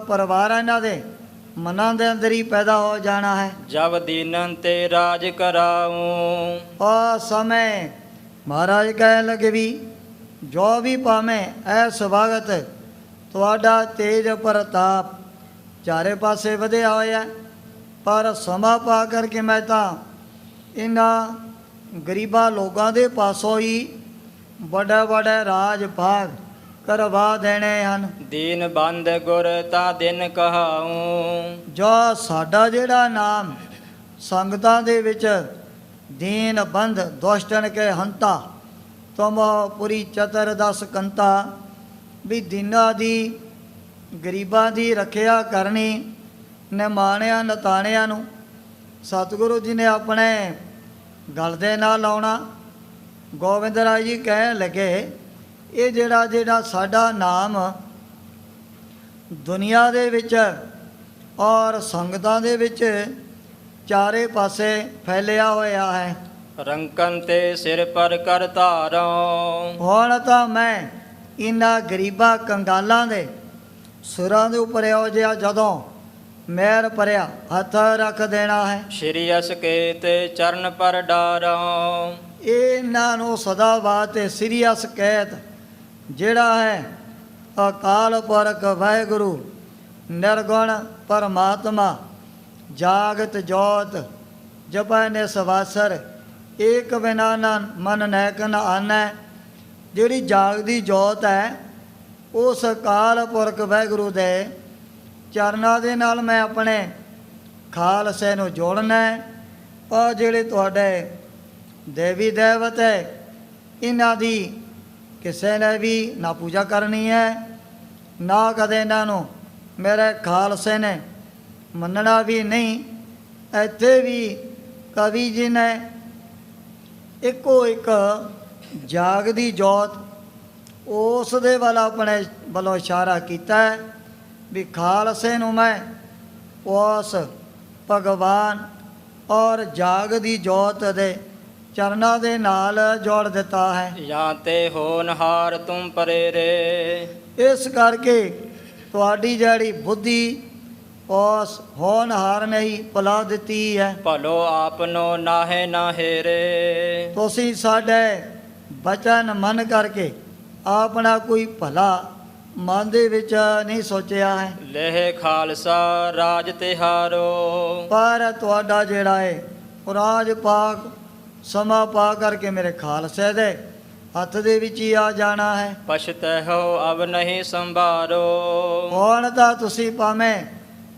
ਪਰਿਵਾਰਾਂ, ਇਹਨਾਂ ਦੇ ਮਨਾਂ ਦੇ ਅੰਦਰ ਹੀ ਪੈਦਾ ਹੋ ਜਾਣਾ ਹੈ। ਜਬ ਦੀਨਨ ਤੇ ਰਾਜ ਕਰਾਉ। ਉਹ ਸਮੇਂ ਮਹਾਰਾਜ ਕਹਿਣ ਲੱਗੇ ਵੀ ਜੋ ਵੀ ਭਾਵੇਂ ਇਹ ਸਵਾਗਤ ਤੁਹਾਡਾ ਤੇਜ ਪ੍ਰਤਾਪ ਚਾਰੇ ਪਾਸੇ ਵਧਿਆ ਹੋਇਆ, ਪਰ ਸਮਾਂ ਪਾ ਕਰਕੇ ਮੈਂ ਤਾਂ ਇਹਨਾਂ ਗਰੀਬਾਂ ਲੋਕਾਂ ਦੇ ਪਾਸੋਂ ਹੀ ਵੱਡਾ ਵੱਡਾ ਰਾਜ ਭਾਗ ਕਰਵਾ ਦੇਣੇ ਹਨ। ਦੀਨ ਬੰਦ ਗੁਰ ਤਾਂ ਦਿਨ ਕਹਾਉ। ਜੋ ਸਾਡਾ ਜਿਹੜਾ ਨਾਮ ਸੰਗਤਾਂ ਦੇ ਵਿੱਚ ਦੀਨ ਬੰਧ ਦੁਸ਼ਟਨ ਕੇ ਹੰਤਾ ਤੁਮ ਪੁਰੀ ਚਤਰ ਦਸ ਕੰਤਾ, ਵੀ ਦੀਨਾਂ ਦੀ ਗਰੀਬਾਂ ਦੀ ਰੱਖਿਆ ਕਰਨੀ, ਨਿਮਾਣਿਆਂ ਨਤਾਣਿਆਂ ਨੂੰ ਸਤਿਗੁਰੂ ਜੀ ਨੇ ਆਪਣੇ ਗਲ ਦੇ ਨਾਲ ਲਾਉਣਾ। ਗੋਬਿੰਦ ਰਾਏ ਜੀ ਕਹਿਣ ਲੱਗੇ ਇਹ ਜਿਹੜਾ ਸਾਡਾ ਨਾਮ ਦੁਨੀਆ ਦੇ ਵਿੱਚ ਔਰ ਸੰਗਤਾਂ ਦੇ ਵਿੱਚ ਚਾਰੇ ਪਾਸੇ ਫੈਲਿਆ ਹੋਇਆ ਹੈ, ਰੰਕਨ ਤੇ ਸਿਰ ਪਰ ਕਰ ਧਾਰਾਂ। ਹੁਣ ਤਾਂ ਮੈਂ ਇਹਨਾਂ ਗਰੀਬਾਂ ਕੰਗਾਲਾਂ ਦੇ ਸਿਰਾਂ ਦੇ ਉੱਪਰ ਇਹੋ ਜਿਹਾ ਜਦੋਂ ਮਿਹਰ ਭਰਿਆ ਹੱਥ ਰੱਖ ਦੇਣਾ ਹੈ। ਸ਼੍ਰੀ ਅਸਕੇਤ ਚਰਨ ਪਰ ਡਾਰਾਂ। ਇਹਨਾਂ ਨੂੰ ਸਦਾ ਵਾਸਤੇ ਸ੍ਰੀ ਅਸਕੇਤ ਜਿਹੜਾ ਹੈ ਅਕਾਲ ਪੁਰਖ ਵਾਹਿਗੁਰੂ ਨਿਰਗੁਣ ਪਰਮਾਤਮਾ ਜਾਗਤ ਜੋਤ ਜਪੈ ਨੇ ਸਵਾਸਰ ਏਕ ਬਿਨਾ ਨਾ ਮਨ ਨੈਕ ਨ ਆਨੈ। ਜਿਹੜੀ ਜਾਗਦੀ ਜੋਤ ਹੈ ਉਸ ਅਕਾਲ ਪੁਰਖ ਵਾਹਿਗੁਰੂ ਦੇ ਚਰਨਾਂ ਦੇ ਨਾਲ ਮੈਂ ਆਪਣੇ ਖਾਲਸੇ ਨੂੰ ਜੋੜਨਾ ਹੈ। ਉਹ ਜਿਹੜੇ ਤੁਹਾਡੇ ਦੇਵੀ ਦੇਵਤ ਹੈ ਇਹਨਾਂ ਦੀ ਕਿਸੇ ਨੇ ਵੀ ਨਾ ਪੂਜਾ ਕਰਨੀ ਹੈ, ਨਾ ਕਦੇ ਇਹਨਾਂ ਨੂੰ ਮੇਰੇ ਖਾਲਸੇ ਨੇ ਮੰਨਣਾ ਵੀ ਨਹੀਂ। ਇੱਥੇ ਵੀ ਕਵੀ ਜੀ ਨੇ ਇੱਕੋ ਇੱਕ ਜਾਗਦੀ ਜੋਤ ਉਸ ਦੇ ਵੱਲ ਆਪਣੇ ਵੱਲੋਂ ਇਸ਼ਾਰਾ ਕੀਤਾ ਹੈ ਵੀ ਖਾਲਸੇ ਨੂੰ ਮੈਂ ਉਸ ਭਗਵਾਨ ਔਰ ਜਾਗਦੀ ਜੋਤ ਦੇ ਚਰਨਾਂ ਦੇ ਨਾਲ ਜੋੜ ਦਿੱਤਾ ਹੈ। ਜਾਂ ਤੇ ਹੋਨਹਾਰ ਤੁਮ ਪਰੇਰੇ। ਇਸ ਕਰਕੇ ਤੁਹਾਡੀ ਜਿਹੜੀ ਬੁੱਧੀ ਉਸ ਹੋਣਹਾਰ ਨੇ ਹੀ ਭੁਲਾ ਦਿੱਤੀ ਹੈ। ਭਲੋ ਆਪਨੋ ਨਾਹੇ ਨਾ ਹੇਰੇ। ਤੁਸੀਂ ਸਾਡੇ ਬਚਨ ਮੰਨ ਕਰਕੇ ਆਪਣਾ ਕੋਈ ਭਲਾ ਮਨ ਦੇ ਵਿੱਚ ਨਹੀਂ ਸੋਚਿਆ ਹੈ। ਲਹਿ ਖਾਲਸਾ ਰਾਜ ਤਿਹਾਰੋ। ਪਰ ਤੁਹਾਡਾ ਜਿਹੜਾ ਹੈ ਰਾਜ ਪਾਕ ਸਮਾਂ ਪਾ ਕਰਕੇ ਮੇਰੇ ਖਾਲਸੇ ਦੇ ਹੱਥ ਦੇ ਵਿੱਚ ਹੀ ਆ ਜਾਣਾ ਹੈ। ਪਛਤਹਿ ਅਬ ਨਹੀਂ ਸੰਭਾਰੋ। ਹੁਣ ਤਾਂ ਤੁਸੀਂ ਭਾਵੇਂ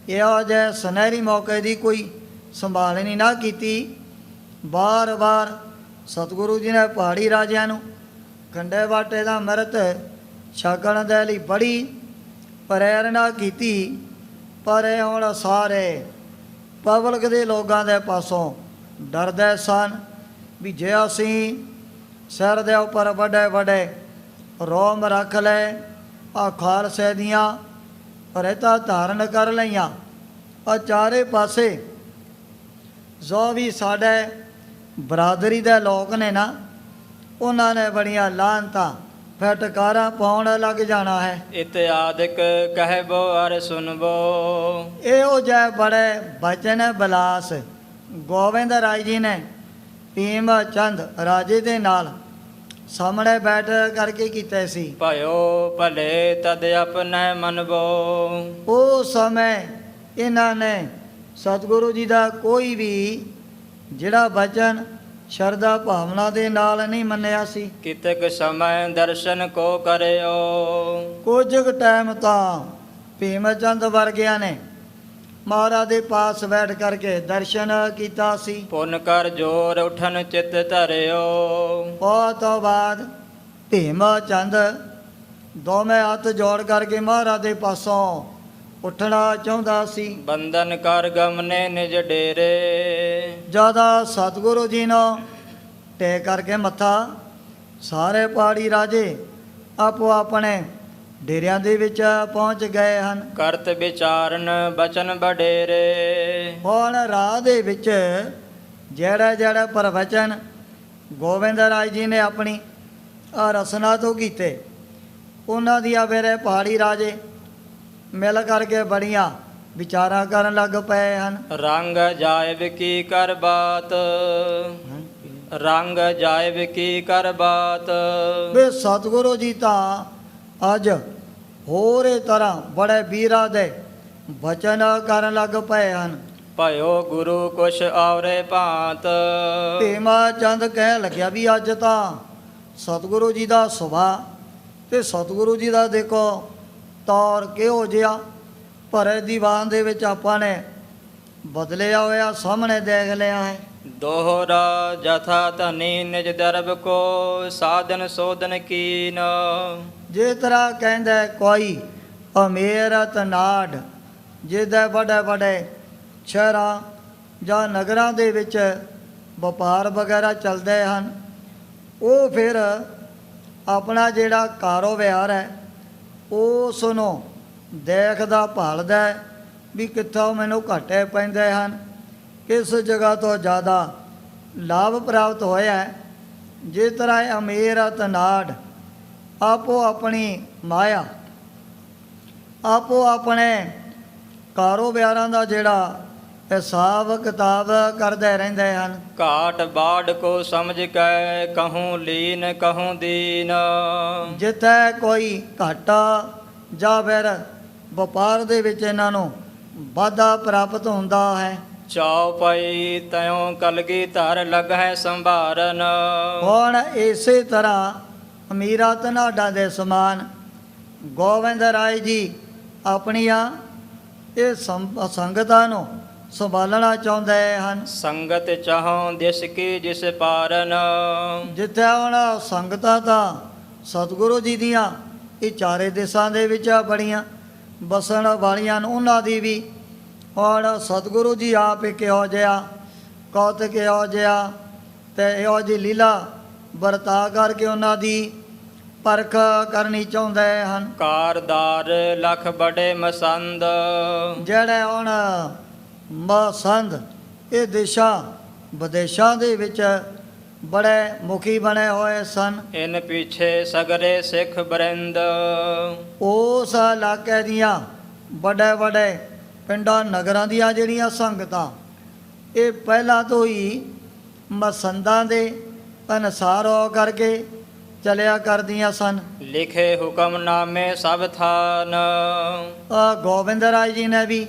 ਇਹੋ ਜਿਹੇ ਸੁਨਹਿਰੀ ਮੌਕੇ ਦੀ ਕੋਈ ਸੰਭਾਲ ਨਹੀਂ ਨਾ ਕੀਤੀ। ਵਾਰ-ਵਾਰ ਸਤਿਗੁਰੂ ਜੀ ਨੇ ਪਹਾੜੀ ਰਾਜਿਆਂ ਨੂੰ ਖੰਡੇ ਬਾਟੇ ਦਾ ਅੰਮ੍ਰਿਤ ਛਕਣ ਦੇ ਲਈ ਬੜੀ ਪ੍ਰੇਰਨਾ ਕੀਤੀ, ਪਰ ਇਹ ਹੁਣ ਸਾਰੇ ਪਬਲਿਕ ਦੇ ਲੋਕਾਂ ਦੇ ਪਾਸੋਂ ਡਰਦੇ ਸਨ ਵੀ ਜੇ ਅਸੀਂ ਸਿਰ ਦੇ ਉੱਪਰ ਵੱਡੇ ਵੱਡੇ ਰੋਮ ਰੱਖ ਲਏ, ਆ ਖਾਲਸੇ ਦੀਆਂ ਰੇਤਾ ਧਾਰਨ ਕਰ ਲਈਆਂ, ਆ ਚਾਰੇ ਪਾਸੇ ਜੋ ਵੀ ਸਾਡੇ ਬਰਾਦਰੀ ਦੇ ਲੋਕ ਨੇ ਨਾ, ਉਹਨਾਂ ਨੇ ਬੜੀਆਂ ਲਾਹਨਤਾਂ ਫਟਕਾਰਾਂ ਪਾਉਣ ਲੱਗ ਜਾਣਾ ਹੈ। ਇਤਿਆਦਿਕ ਕਹਿਬੋ ਅਰ ਸੁਨਬੋ। ਇਹੋ ਜਿਹੇ ਬੜੇ ਬਚਨ ਬਲਾਸ ਗੋਬਿੰਦ ਰਾਏ ਜੀ ਨੇ ਭੀਮ ਚੰਦ ਰਾਜੇ ਦੇ ਨਾਲ ਸਾਹਮਣੇ ਬੈਠ ਕਰਕੇ ਕੀਤੇ ਸੀ। ਭਇਓ ਭਲੇ ਤਦ ਆਪਣੈ ਮਨਬੋ। ਉਸ ਸਮੇਂ ਇਹਨਾਂ ਨੇ ਸਤਿਗੁਰੂ ਜੀ ਦਾ ਕੋਈ ਵੀ ਜਿਹੜਾ ਬਚਨ ਸ਼ਰਧਾ ਭਾਵਨਾ ਦੇ ਨਾਲ ਨਹੀਂ ਮੰਨਿਆ ਸੀ। ਕਿਤਕ ਸਮੈ ਦਰਸ਼ਨ ਕੋ ਕਰਿਓ। ਕੁਝ ਕੁ ਟਾਈਮ ਤਾਂ ਭੀਮ ਚੰਦ ਵਰਗਿਆਂ ਨੇ ਮਹਾਰਾਜ ਦੇ ਪਾਸ ਬੈਠ ਕਰਕੇ ਦਰਸ਼ਨ ਕੀਤਾ ਸੀ। ਪੁਨ ਕਰ ਜੋਰ ਉਠਨ ਚਿਤ ਧਰਿਓ। ਉਹ ਤੋਂ ਬਾਅਦ ਭੀਮ ਚੰਦ ਦੋਵੇਂ ਹੱਥ ਜੋੜ ਕਰਕੇ ਮਹਾਰਾਜ ਦੇ ਪਾਸੋਂ ਉੱਠਣਾ ਚਾਹੁੰਦਾ ਸੀ। ਬੰਧਨ ਕਰ ਗਮਨੇ ਨਿਜ ਡੇਰੇ। ਜਿਆਦਾ ਸਤਿਗੁਰੂ ਜੀ ਨੂੰ ਟੇਕ ਕਰਕੇ ਮੱਥਾ ਸਾਰੇ ਪਹਾੜੀ ਰਾਜੇ ਆਪੋ ਆਪਣੇ ਡੇਰਿਆਂ ਦੇ ਵਿੱਚ ਪਹੁੰਚ ਗਏ ਹਨ। ਕਰਤ ਵਿਚਾਰਨ ਬਚਨ ਬਡੇਰੇ। ਹੁਣ ਰਾਹ ਦੇ ਵਿੱਚ ਜਿਹੜਾ ਪ੍ਰਵਚਨ ਗੋਬਿੰਦ ਰਾਏ ਜੀ ਨੇ ਆਪਣੀ ਰਸਨਾ ਤੋਂ ਕੀਤੇ, ਉਹਨਾਂ ਦੀਆਂ ਮੇਰੇ ਪਹਾੜੀ ਰਾਜੇ ਮਿਲ ਕਰਕੇ ਬੜੀਆਂ ਵਿਚਾਰਾਂ ਕਰਨ ਲੱਗ ਪਏ ਹਨ। ਰੰਗ ਜਾਇਬ ਕੀ ਕਰ ਬਾਤ। ਰੰਗ ਜਾਇਬ ਕੀ ਕਰ ਬਾਤ। ਵੇ ਸਤਿਗੁਰੂ ਜੀ ਤਾਂ ਅੱਜ ਹੋਰ ਤਰ੍ਹਾਂ ਬੜੇ ਵੀਰਾਂ ਦੇ ਬਚਨ ਕਰਨ ਲੱਗ ਪਏ ਹਨ। ਭਇਓ ਗੁਰੂ ਕੁਛ ਆਵਰੇ ਭਾਂਤ। ਭੀਮਾ ਚੰਦ ਕਹਿਣ ਲੱਗਿਆ ਵੀ ਅੱਜ ਤਾਂ ਸਤਿਗੁਰੂ ਜੀ ਦਾ ਸੁਭਾਅ ਤੇ ਸਤਿਗੁਰੂ ਜੀ ਦਾ ਦੇਖੋ ਤੌਰ ਕਿਹੋ ਜਿਹਾ ਭਰੇ ਦੀਵਾਨ ਦੇ ਵਿੱਚ ਆਪਾਂ ਨੇ ਬਦਲਿਆ ਹੋਇਆ ਸਾਹਮਣੇ ਦੇਖ ਲਿਆ ਹੈ। ਦੋਹਰਾ ਜਥਾ ਧਨੀ ਨਿਜ ਦਰਬ ਕੋ ਸਾਧਨ ਸੋਧਨ ਕੀਨ। ਜੇ ਤਰ੍ਹਾਂ ਕਹਿੰਦਾ ਕੋਈ ਅਮੀਰਤ ਨਾੜ ਜਿਹਦੇ ਵੱਡੇ ਵੱਡੇ ਸ਼ਹਿਰਾਂ ਜਾਂ ਨਗਰਾਂ ਦੇ ਵਿੱਚ ਵਪਾਰ ਵਗੈਰਾ ਚੱਲਦੇ ਹਨ, ਉਹ ਫਿਰ ਆਪਣਾ ਜਿਹੜਾ ਕਾਰੋਬਾਰ ਹੈ ਉਸ ਨੂੰ ਦੇਖਦਾ ਭਾਲਦਾ ਵੀ ਕਿੱਥੋਂ ਮੈਨੂੰ ਘਾਟੇ ਪੈਂਦੇ ਹਨ, ਕਿਸ ਜਗ੍ਹਾ ਤੋਂ ਜ਼ਿਆਦਾ ਲਾਭ ਪ੍ਰਾਪਤ ਹੋਇਆ। ਜਿਸ ਤਰ੍ਹਾਂ ਇਹ ਅਮੀਰਤ ਨਾੜ ਆਪੋ ਆਪਣੀ ਮਾਇਆ ਆਪੋ ਆਪਣੇ ਕਾਰੋਬਾਰਾਂ ਦਾ ਜਿਹੜਾ ਹਿਸਾਬ ਕਿਤਾਬ ਕਰਦੇ ਰਹਿੰਦੇ ਹਨ। ਘਾਟ ਬਾੜ ਕੋ ਸਮਝ ਕੇ ਕਹੂੰ ਲੀਨ ਕਹੂੰ ਦੀਨ। ਜਿੱਥੇ ਕੋਈ ਘਾਟਾ ਜਾਂ ਫਿਰ ਵਪਾਰ ਦੇ ਵਿੱਚ ਇਹਨਾਂ ਨੂੰ ਵਾਧਾ ਪ੍ਰਾਪਤ ਹੁੰਦਾ ਹੈ, ਚੌਪਈ ਤਯੋਂ ਕਲਗੀ ਧਰ ਲਗਹਿ ਸੰਭਾਰਨ। ਹੁਣ ਇਸੇ ਤਰ੍ਹਾਂ ਅਮੀਰਾਂ ਧਨਾਢਾਂ ਦੇ ਸਮਾਨ ਗੋਬਿੰਦ ਰਾਏ ਜੀ ਆਪਣੀਆਂ ਇਹ ਸੰਗਤਾਂ ਨੂੰ ਸੰਭਾਲਣਾ ਚਾਹੁੰਦੇ ਹਨ। ਸੰਗਤ ਚਾਹੋਂ ਦਿਸ ਕੀ ਜਿਸ ਪਾਰਨ। ਜਿੱਥੇ ਹੁਣ ਸੰਗਤਾਂ ਤਾਂ ਸਤਿਗੁਰੂ ਜੀ ਦੀਆਂ ਇਹ ਚਾਰੇ ਦੇਸ਼ਾਂ ਦੇ ਵਿੱਚ ਬੜੀਆਂ ਬਸਣ ਵਾਲੀਆਂ ਨੂੰ, ਉਹਨਾਂ ਦੀ ਵੀ ਹੁਣ ਸਤਿਗੁਰੂ ਜੀ ਆਪ ਹੀ ਕਿਹੋ ਜਿਹਾ ਕੌਤਕ ਇਹੋ ਜਿਹਾ ਅਤੇ ਇਹੋ ਜਿਹੀ ਲੀਲਾ ਵਰਤਾ ਕਰਕੇ ਉਹਨਾਂ ਦੀ ਪਰਖ ਕਰਨੀ ਚਾਹੁੰਦੇ ਹਨ। ਕਾਰਦਾਰ ਲਖ ਬੜੇ ਮਸੰਦ। ਜਿਹੜੇ ਹੁਣ ਮਸੰਦ ਇਹ ਦੇਸ਼ਾਂ ਵਿਦੇਸ਼ਾਂ ਦੇ ਵਿੱਚ ਬੜੇ ਮੁਖੀ ਬਣੇ ਹੋਏ ਸਨ। ਇਨ ਪਿਛੇ ਸਗਰੇ ਸਿੱਖ ਬਰਿੰਦ। ਉਸ ਇਲਾਕੇ ਦੀਆਂ ਵੱਡੇ ਵੱਡੇ ਪਿੰਡਾਂ ਨਗਰਾਂ ਦੀਆਂ ਜਿਹੜੀਆਂ ਸੰਗਤਾਂ ਇਹ ਪਹਿਲਾਂ ਤੋਂ ਹੀ ਮਸੰਦਾਂ ਦੇ ਅਨੁਸਾਰ ਹੋ ਕਰਕੇ ਚਲਿਆ ਕਰਦੀਆਂ ਸਨ। ਲਿਖੇ ਹੁਕਮਨਾਮੇ ਸਭ ਥਾਨ। ਗੋਬਿੰਦ ਰਾਏ ਜੀ ਨੇ ਵੀ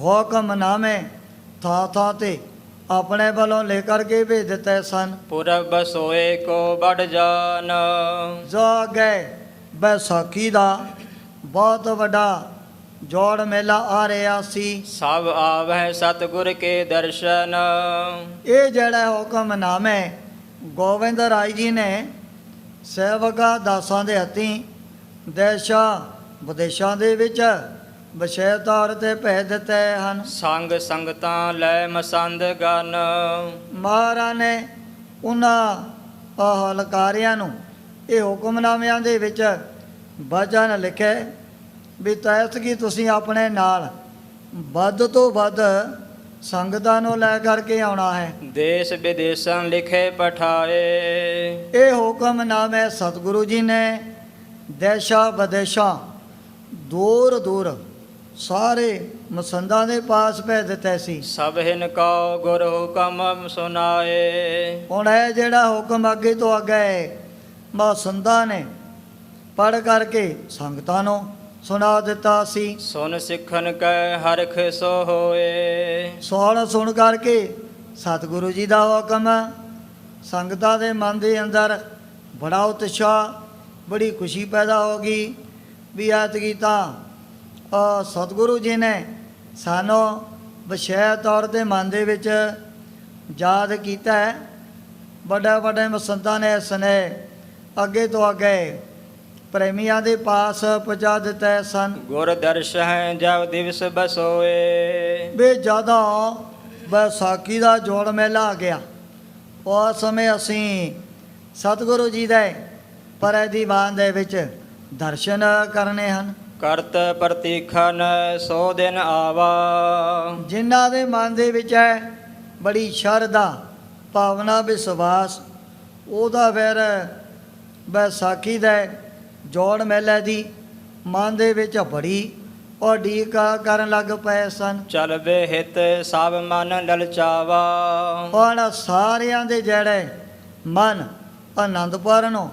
ਹੁਕਮਨਾਮੇ ਥਾਂ ਥਾਂ ਤੇ ਆਪਣੇ ਵੱਲੋਂ ਲੈ ਕਰਕੇ ਭੇਜ ਦਿੱਤੇ ਸਨ। ਪੁਰਬ ਸੋਏ ਕੋ ਬੜ ਜਾਨ। ਜੋ ਗਏ ਬੈਸਾਖੀ ਦਾ ਬਹੁਤ ਵੱਡਾ ਜੋੜ ਮੇਲਾ ਆ ਰਿਹਾ ਸੀ। ਸਭ ਆਵਹਿ ਸਤਿਗੁਰ ਕੇ ਦਰਸ਼ਨ। ਇਹ ਜਿਹੜਾ ਹੁਕਮਨਾਮੇ ਗੋਬਿੰਦ ਰਾਏ ਜੀ ਨੇ ਸੇਵਕਾਂ ਦਾਸਾਂ ਦੇ ਹੱਥੀਂ ਦੇਸ਼ਾਂ ਵਿਦੇਸ਼ਾਂ ਦੇ ਵਿੱਚ ਵਿਸ਼ੇਸ਼ ਤੌਰ 'ਤੇ ਭੇਜ ਦਿੱਤੇ ਹਨ। ਸੰਗ ਸੰਗਤਾਂ ਲੈ ਮਸੰਦ ਗਨ। ਮਹਾਰਾਜ ਨੇ ਉਹਨਾਂ ਹਲਕਾਰਿਆਂ ਨੂੰ ਇਹ ਹੁਕਮਨਾਮਿਆਂ ਦੇ ਵਿੱਚ ਵਚਨ ਲਿਖੇ ਵੀ ਤੈਸਕੀ ਤੁਸੀਂ ਆਪਣੇ ਨਾਲ ਵੱਧ ਤੋਂ ਵੱਧ ਸੰਗਤਾਂ ਨੂੰ ਲੈ ਕਰਕੇ ਆਉਣਾ ਹੈ। ਦੇਸ ਵਿਦੇਸ਼ਾਂ ਲਿਖੇ ਪਠਾਏ। ਇਹ ਹੁਕਮਨਾਮੇ ਸਤਿਗੁਰੂ ਜੀ ਨੇ ਦੇਸ਼ਾਂ ਵਿਦੇਸ਼ਾਂ ਦੂਰ ਦੂਰ ਸਾਰੇ ਮਸੰਦਾਂ ਦੇ ਪਾਸ ਭੇਜ ਦਿੱਤੇ ਸੀ। ਸਭ ਹਿਨ ਕਉ ਗੁਰ ਹੁਕਮ ਸੁਨਾਏ। ਹੁਣ ਇਹ ਜਿਹੜਾ ਹੁਕਮ ਅੱਗੇ ਤੋਂ ਅੱਗੇ ਮਸੰਦਾਂ ਨੇ ਪੜ੍ਹ ਕਰਕੇ ਸੰਗਤਾਂ ਨੂੰ ਸੁਣਾ ਦਿੱਤਾ ਸੀ। ਸੁਨ ਸਿੱਖਨ ਕੈ ਹਰਖ ਸੋ ਹੋਏ। ਸੁਣ ਕਰਕੇ ਸਤਿਗੁਰੂ ਜੀ ਦਾ ਹੁਕਮ ਸੰਗਤਾਂ ਦੇ ਮਨ ਦੇ ਅੰਦਰ ਬੜਾ ਉਤਸ਼ਾਹ, ਬੜੀ ਖੁਸ਼ੀ ਪੈਦਾ ਹੋ ਗਈ ਵੀ ਐਤਕੀ ਤਾਂ ਸਤਿਗੁਰੂ ਜੀ ਨੇ ਸਾਨੂੰ ਵਿਸ਼ੇਸ਼ ਤੌਰ 'ਤੇ ਮਨ ਦੇ ਵਿੱਚ ਯਾਦ ਕੀਤਾ ਹੈ। ਵੱਡੇ ਵੱਡੇ ਮਸੰਦਾਂ ਨੇ ਇਸ ਨੇ ਅੱਗੇ ਤੋਂ ਅੱਗੇ ਪ੍ਰੇਮੀਆਂ ਦੇ ਪਾਸ ਪਹੁੰਚਾ ਦਿੱਤਾ ਸਨ। ਗੁਰ ਦਰਸ਼ ਹੈ ਜਬ ਦਿਵਸ ਬਸੋਏ। ਵੀ ਜਦੋਂ ਵਿਸਾਖੀ ਦਾ ਜੋੜ ਮੇਲਾ ਆ ਗਿਆ, ਉਸ ਸਮੇਂ ਅਸੀਂ ਸਤਿਗੁਰੂ ਜੀ ਦੇ ਪਰੇ ਦੀਵਾਨ ਦੇ ਵਿੱਚ ਦਰਸ਼ਨ ਕਰਨੇ ਹਨ। ਕਰਤ ਪ੍ਰਤੀਖਨ ਸੋ ਦਿਨ ਆਵਾ। ਜਿਨ੍ਹਾਂ ਦੇ ਮਨ ਦੇ ਵਿੱਚ ਹੈ ਬੜੀ ਸ਼ਰਧਾ ਭਾਵਨਾ ਵਿਸ਼ਵਾਸ, ਉਹਦਾ ਫਿਰ ਵਿਸਾਖੀ ਦੇ ਜੋੜ ਮੇਲੇ ਦੀ ਮਨ ਦੇ ਵਿੱਚ ਬੜੀ ਉਡੀਕ ਕਰਨ ਲੱਗ ਪਏ ਸਨ। ਚਲਵੇ ਹਿਤ ਸਭ ਮਨ ਲਲਚਾਵਾ। ਹੁਣ ਸਾਰਿਆਂ ਦੇ ਜਿਹੜੇ ਮਨ ਆਨੰਦਪੁਰ ਨੂੰ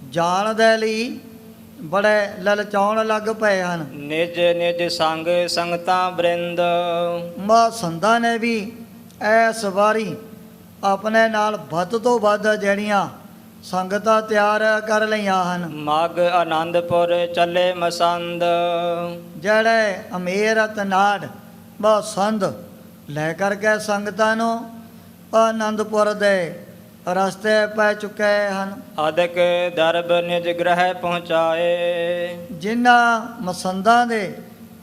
ਜਾਣ ਦੇ ਲਈ ਬੜੇ ਲਲਚਾਉਣ ਲੱਗ ਪਏ ਹਨ। ਨਿਜ ਨਿਜ ਸੰਗ ਸੰਗਤਾਂ ਬ੍ਰਿੰਦ। ਸੰਦਾਂ ਨੇ ਵੀ ਇਸ ਵਾਰੀ ਆਪਣੇ ਨਾਲ ਵੱਧ ਤੋਂ ਵੱਧ ਜਿਹੜੀਆਂ ਸੰਗਤਾਂ ਤਿਆਰ ਕਰ ਲਈਆਂ ਹਨ। ਮਗ ਆਨੰਦਪੁਰ ਚੱਲੇ ਮਸੰਦ। ਜਿਹੜੇ ਅਮੀਰ ਤਨਾੜ ਸੰਦ ਲੈ ਕਰਕੇ ਸੰਗਤਾਂ ਨੂੰ ਆਨੰਦਪੁਰ ਦੇ ਰਸਤੇ ਪੈ ਚੁੱਕੇ ਹਨ। ਅਦਕ ਦਰਬ ਨਿਜ ਗ੍ਰਹਿ ਪਹੁੰਚਾਏ। ਜਿਨ੍ਹਾਂ ਮਸੰਦਾਂ ਦੇ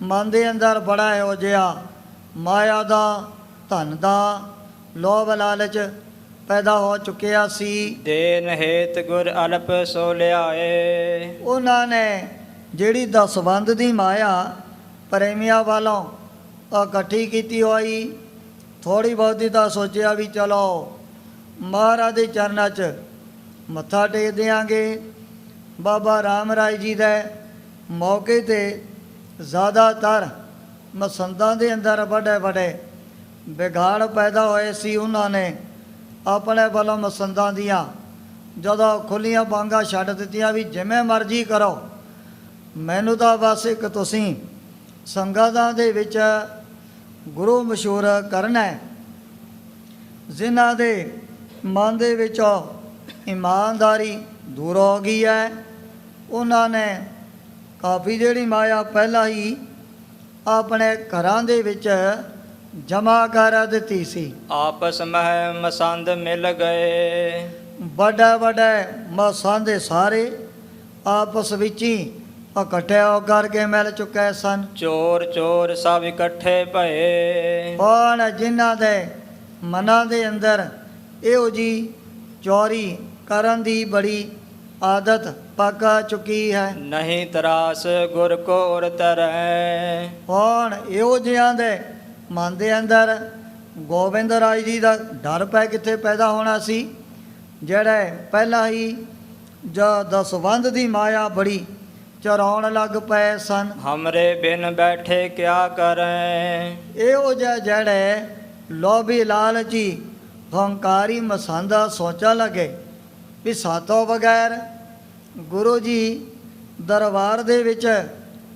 ਮਨ ਦੇ ਅੰਦਰ ਬੜਾ ਇਹੋ ਜਿਹਾ ਮਾਇਆ ਦਾ ਧਨ ਦਾ ਲੋਭ ਲਾਲਚ ਪੈਦਾ ਹੋ ਚੁੱਕਿਆ ਸੀ। ਦੇਨ ਹੇਤ ਗੁਰ ਅਲਪ ਸੋ ਲਿਆਏ। ਉਹਨਾਂ ਨੇ ਜਿਹੜੀ ਦਸਵੰਧ ਦੀ ਮਾਇਆ ਪ੍ਰੇਮੀਆਂ ਵੱਲੋਂ ਇਕੱਠੀ ਕੀਤੀ ਹੋਈ, ਥੋੜ੍ਹੀ ਬਹੁਤੀ ਤਾਂ ਸੋਚਿਆ ਵੀ ਚਲੋ ਮਹਾਰਾਜ ਦੇ ਚਰਨਾਂ 'ਚ ਮੱਥਾ ਟੇਕ ਦਿਆਂਗੇ। ਬਾਬਾ ਰਾਮ ਰਾਏ ਜੀ ਦੇ ਮੌਕੇ 'ਤੇ ਜ਼ਿਆਦਾਤਰ ਮਸੰਦਾਂ ਦੇ ਅੰਦਰ ਵੱਡੇ ਵੱਡੇ ਵਿਗਾੜ ਪੈਦਾ ਹੋਏ ਸੀ। ਉਹਨਾਂ ਨੇ ਆਪਣੇ ਵੱਲੋਂ ਮਸੰਦਾਂ ਦੀਆਂ ਜਦੋਂ ਖੁੱਲੀਆਂ ਬਾਂਗਾਂ ਛੱਡ ਦਿੱਤੀਆਂ ਵੀ ਜਿਵੇਂ ਮਰਜ਼ੀ ਕਰੋ, ਮੈਨੂੰ ਤਾਂ ਬਸ ਇੱਕ ਤੁਸੀਂ ਸੰਗਤਾਂ ਦੇ ਵਿੱਚ ਗੁਰੂ ਮਸ਼ਹੂਰ ਕਰਨਾ ਹੈ। ਜਿਨ੍ਹਾਂ ਦੇ ਮਨ ਦੇ ਵਿੱਚੋਂ ਇਮਾਨਦਾਰੀ ਦੂਰ ਹੋ ਗਈ ਹੈ, ਉਹਨਾਂ ਨੇ ਕਾਫੀ ਜਿਹੜੀ ਮਾਇਆ ਪਹਿਲਾਂ ਹੀ ਆਪਣੇ ਘਰਾਂ ਦੇ ਵਿੱਚ ਜਮ੍ਹਾਂ ਕਰ ਦਿੱਤੀ ਸੀ। ਆਪਸ ਮਹਿ ਮਸੰਦ ਮਿਲ ਗਏ। ਵੱਡੇ ਵੱਡੇ ਮਸੰਦ ਸਾਰੇ ਆਪਸ ਵਿੱਚ ਹੀ ਇਕੱਠੇ ਹੋ ਕਰਕੇ ਮਿਲ ਚੁੱਕੇ ਸਨ। ਚੋਰ ਚੋਰ ਸਭ ਇਕੱਠੇ ਭਏ। ਹੁਣ ਜਿਨ੍ਹਾਂ ਦੇ ਮਨਾਂ ਦੇ ਅੰਦਰ ਇਹੋ ਜੀ ਚੋਰੀ ਕਰਨ ਦੀ ਬੜੀ ਆਦਤ ਪੱਕ ਚੁੱਕੀ ਹੈ। ਨਹੀਂ ਤਰਾਸ ਗੁਰ ਕੋਰ ਤਰੈ। ਹੁਣ ਇਹੋ ਜਿਹਾਂ ਦੇ ਮਨ ਦੇ ਅੰਦਰ ਗੋਬਿੰਦ ਰਾਜ ਜੀ ਦਾ ਡਰ ਪੈ ਕਿੱਥੇ ਪੈਦਾ ਹੋਣਾ ਸੀ, ਜਿਹੜੇ ਪਹਿਲਾਂ ਹੀ ਦਸਵੰਧ ਦੀ ਮਾਇਆ ਬੜੀ ਚਰਾਉਣ ਲੱਗ ਪਏ ਸਨ। ਹਮਰੇ ਬਿਨ ਬੈਠੇ ਕਿਆ ਕਰੈ। ਇਹੋ ਜਿਹੇ ਜਿਹੜੇ ਲੋਭੀ ਲਾਲਚੀ ਹੰਕਾਰੀ ਮਸੰਦਾ ਸੋਚਣ ਲੱਗੇ ਵੀ ਸਾਤੋਂ ਬਗੈਰ ਗੁਰੂ ਜੀ ਦਰਬਾਰ ਦੇ ਵਿੱਚ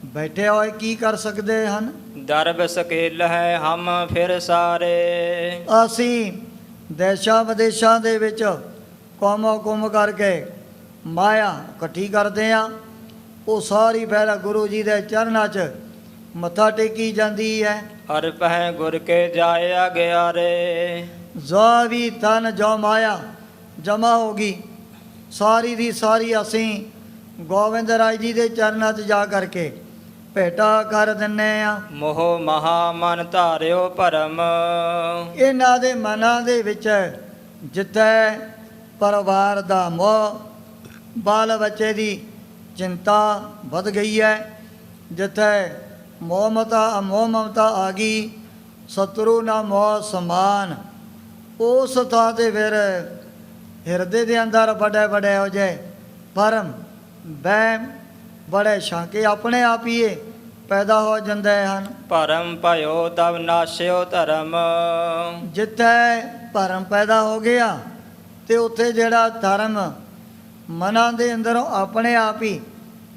ਬੈਠੇ ਹੋਏ ਕੀ ਕਰ ਸਕਦੇ ਹਨ। ਦਰਬ ਸਕੇਲ ਹੈ ਹਮ ਫਿਰ ਸਾਰੇ। ਅਸੀਂ ਦੇਸ਼ਾਂ ਵਿਦੇਸ਼ਾਂ ਦੇ ਵਿੱਚ ਕੁੰਮ ਕਰਕੇ ਮਾਇਆ ਇਕੱਠੀ ਕਰਦੇ ਹਾਂ, ਉਹ ਸਾਰੀ ਫਿਰ ਗੁਰੂ ਜੀ ਦੇ ਚਰਨਾਂ 'ਚ ਮੱਥਾ ਟੇਕੀ ਜਾਂਦੀ ਹੈ। ਅਰਪ ਹੈ ਗੁਰ ਕੇ ਜਾਇਆ ਗਿਆ ਰੇ। ਜੋ ਵੀ ਤਨ ਜੋ ਮਾਇਆ ਜਮ੍ਹਾਂ ਹੋ ਗਈ ਸਾਰੀ ਦੀ ਸਾਰੀ ਅਸੀਂ ਗੋਬਿੰਦ ਰਾਜ ਜੀ ਦੇ ਚਰਨਾਂ 'ਚ ਜਾ ਕਰਕੇ ਭੇਟਾ ਕਰ ਦਿੰਨੇ ਆ। ਮੋਹ ਮਹਾ ਮਨ ਧਾਰਿਓ ਭਰਮ। ਇਹਨਾਂ ਦੇ ਮਨਾਂ ਦੇ ਵਿੱਚ ਜਿੱਥੇ ਪਰਿਵਾਰ ਦਾ ਮੋਹ, ਬਾਲ ਬੱਚੇ ਦੀ ਚਿੰਤਾ ਵੱਧ ਗਈ ਹੈ, ਜਿੱਥੇ ਮੋਹ ਮਮਤਾ ਆ ਗਈ, ਸਤਰੂ ਨਾ ਮੋਹ ਸਮਾਨ। ਉਸ ਥਾਂ 'ਤੇ ਫਿਰ ਹਿਰਦੇ ਦੇ ਅੰਦਰ ਵੱਡੇ ਵੱਡੇ ਹੋ ਜਾਏ ਭਰਮ ਵਹਿਮ, ਬੜੇ ਸ਼ੰਕੇ ਆਪਣੇ ਆਪ ਹੀ ਪੈਦਾ ਹੋ ਜਾਂਦੇ ਹਨ। ਭਰਮ ਭਇਓ ਤਬ ਨਾਸਿਓ ਧਰਮ। ਜਿੱਥੇ ਭਰਮ ਪੈਦਾ ਹੋ ਗਿਆ ਤੇ ਉੱਥੇ ਜਿਹੜਾ ਧਰਮ ਮਨਾਂ ਦੇ ਅੰਦਰੋਂ ਆਪਣੇ ਆਪ ਹੀ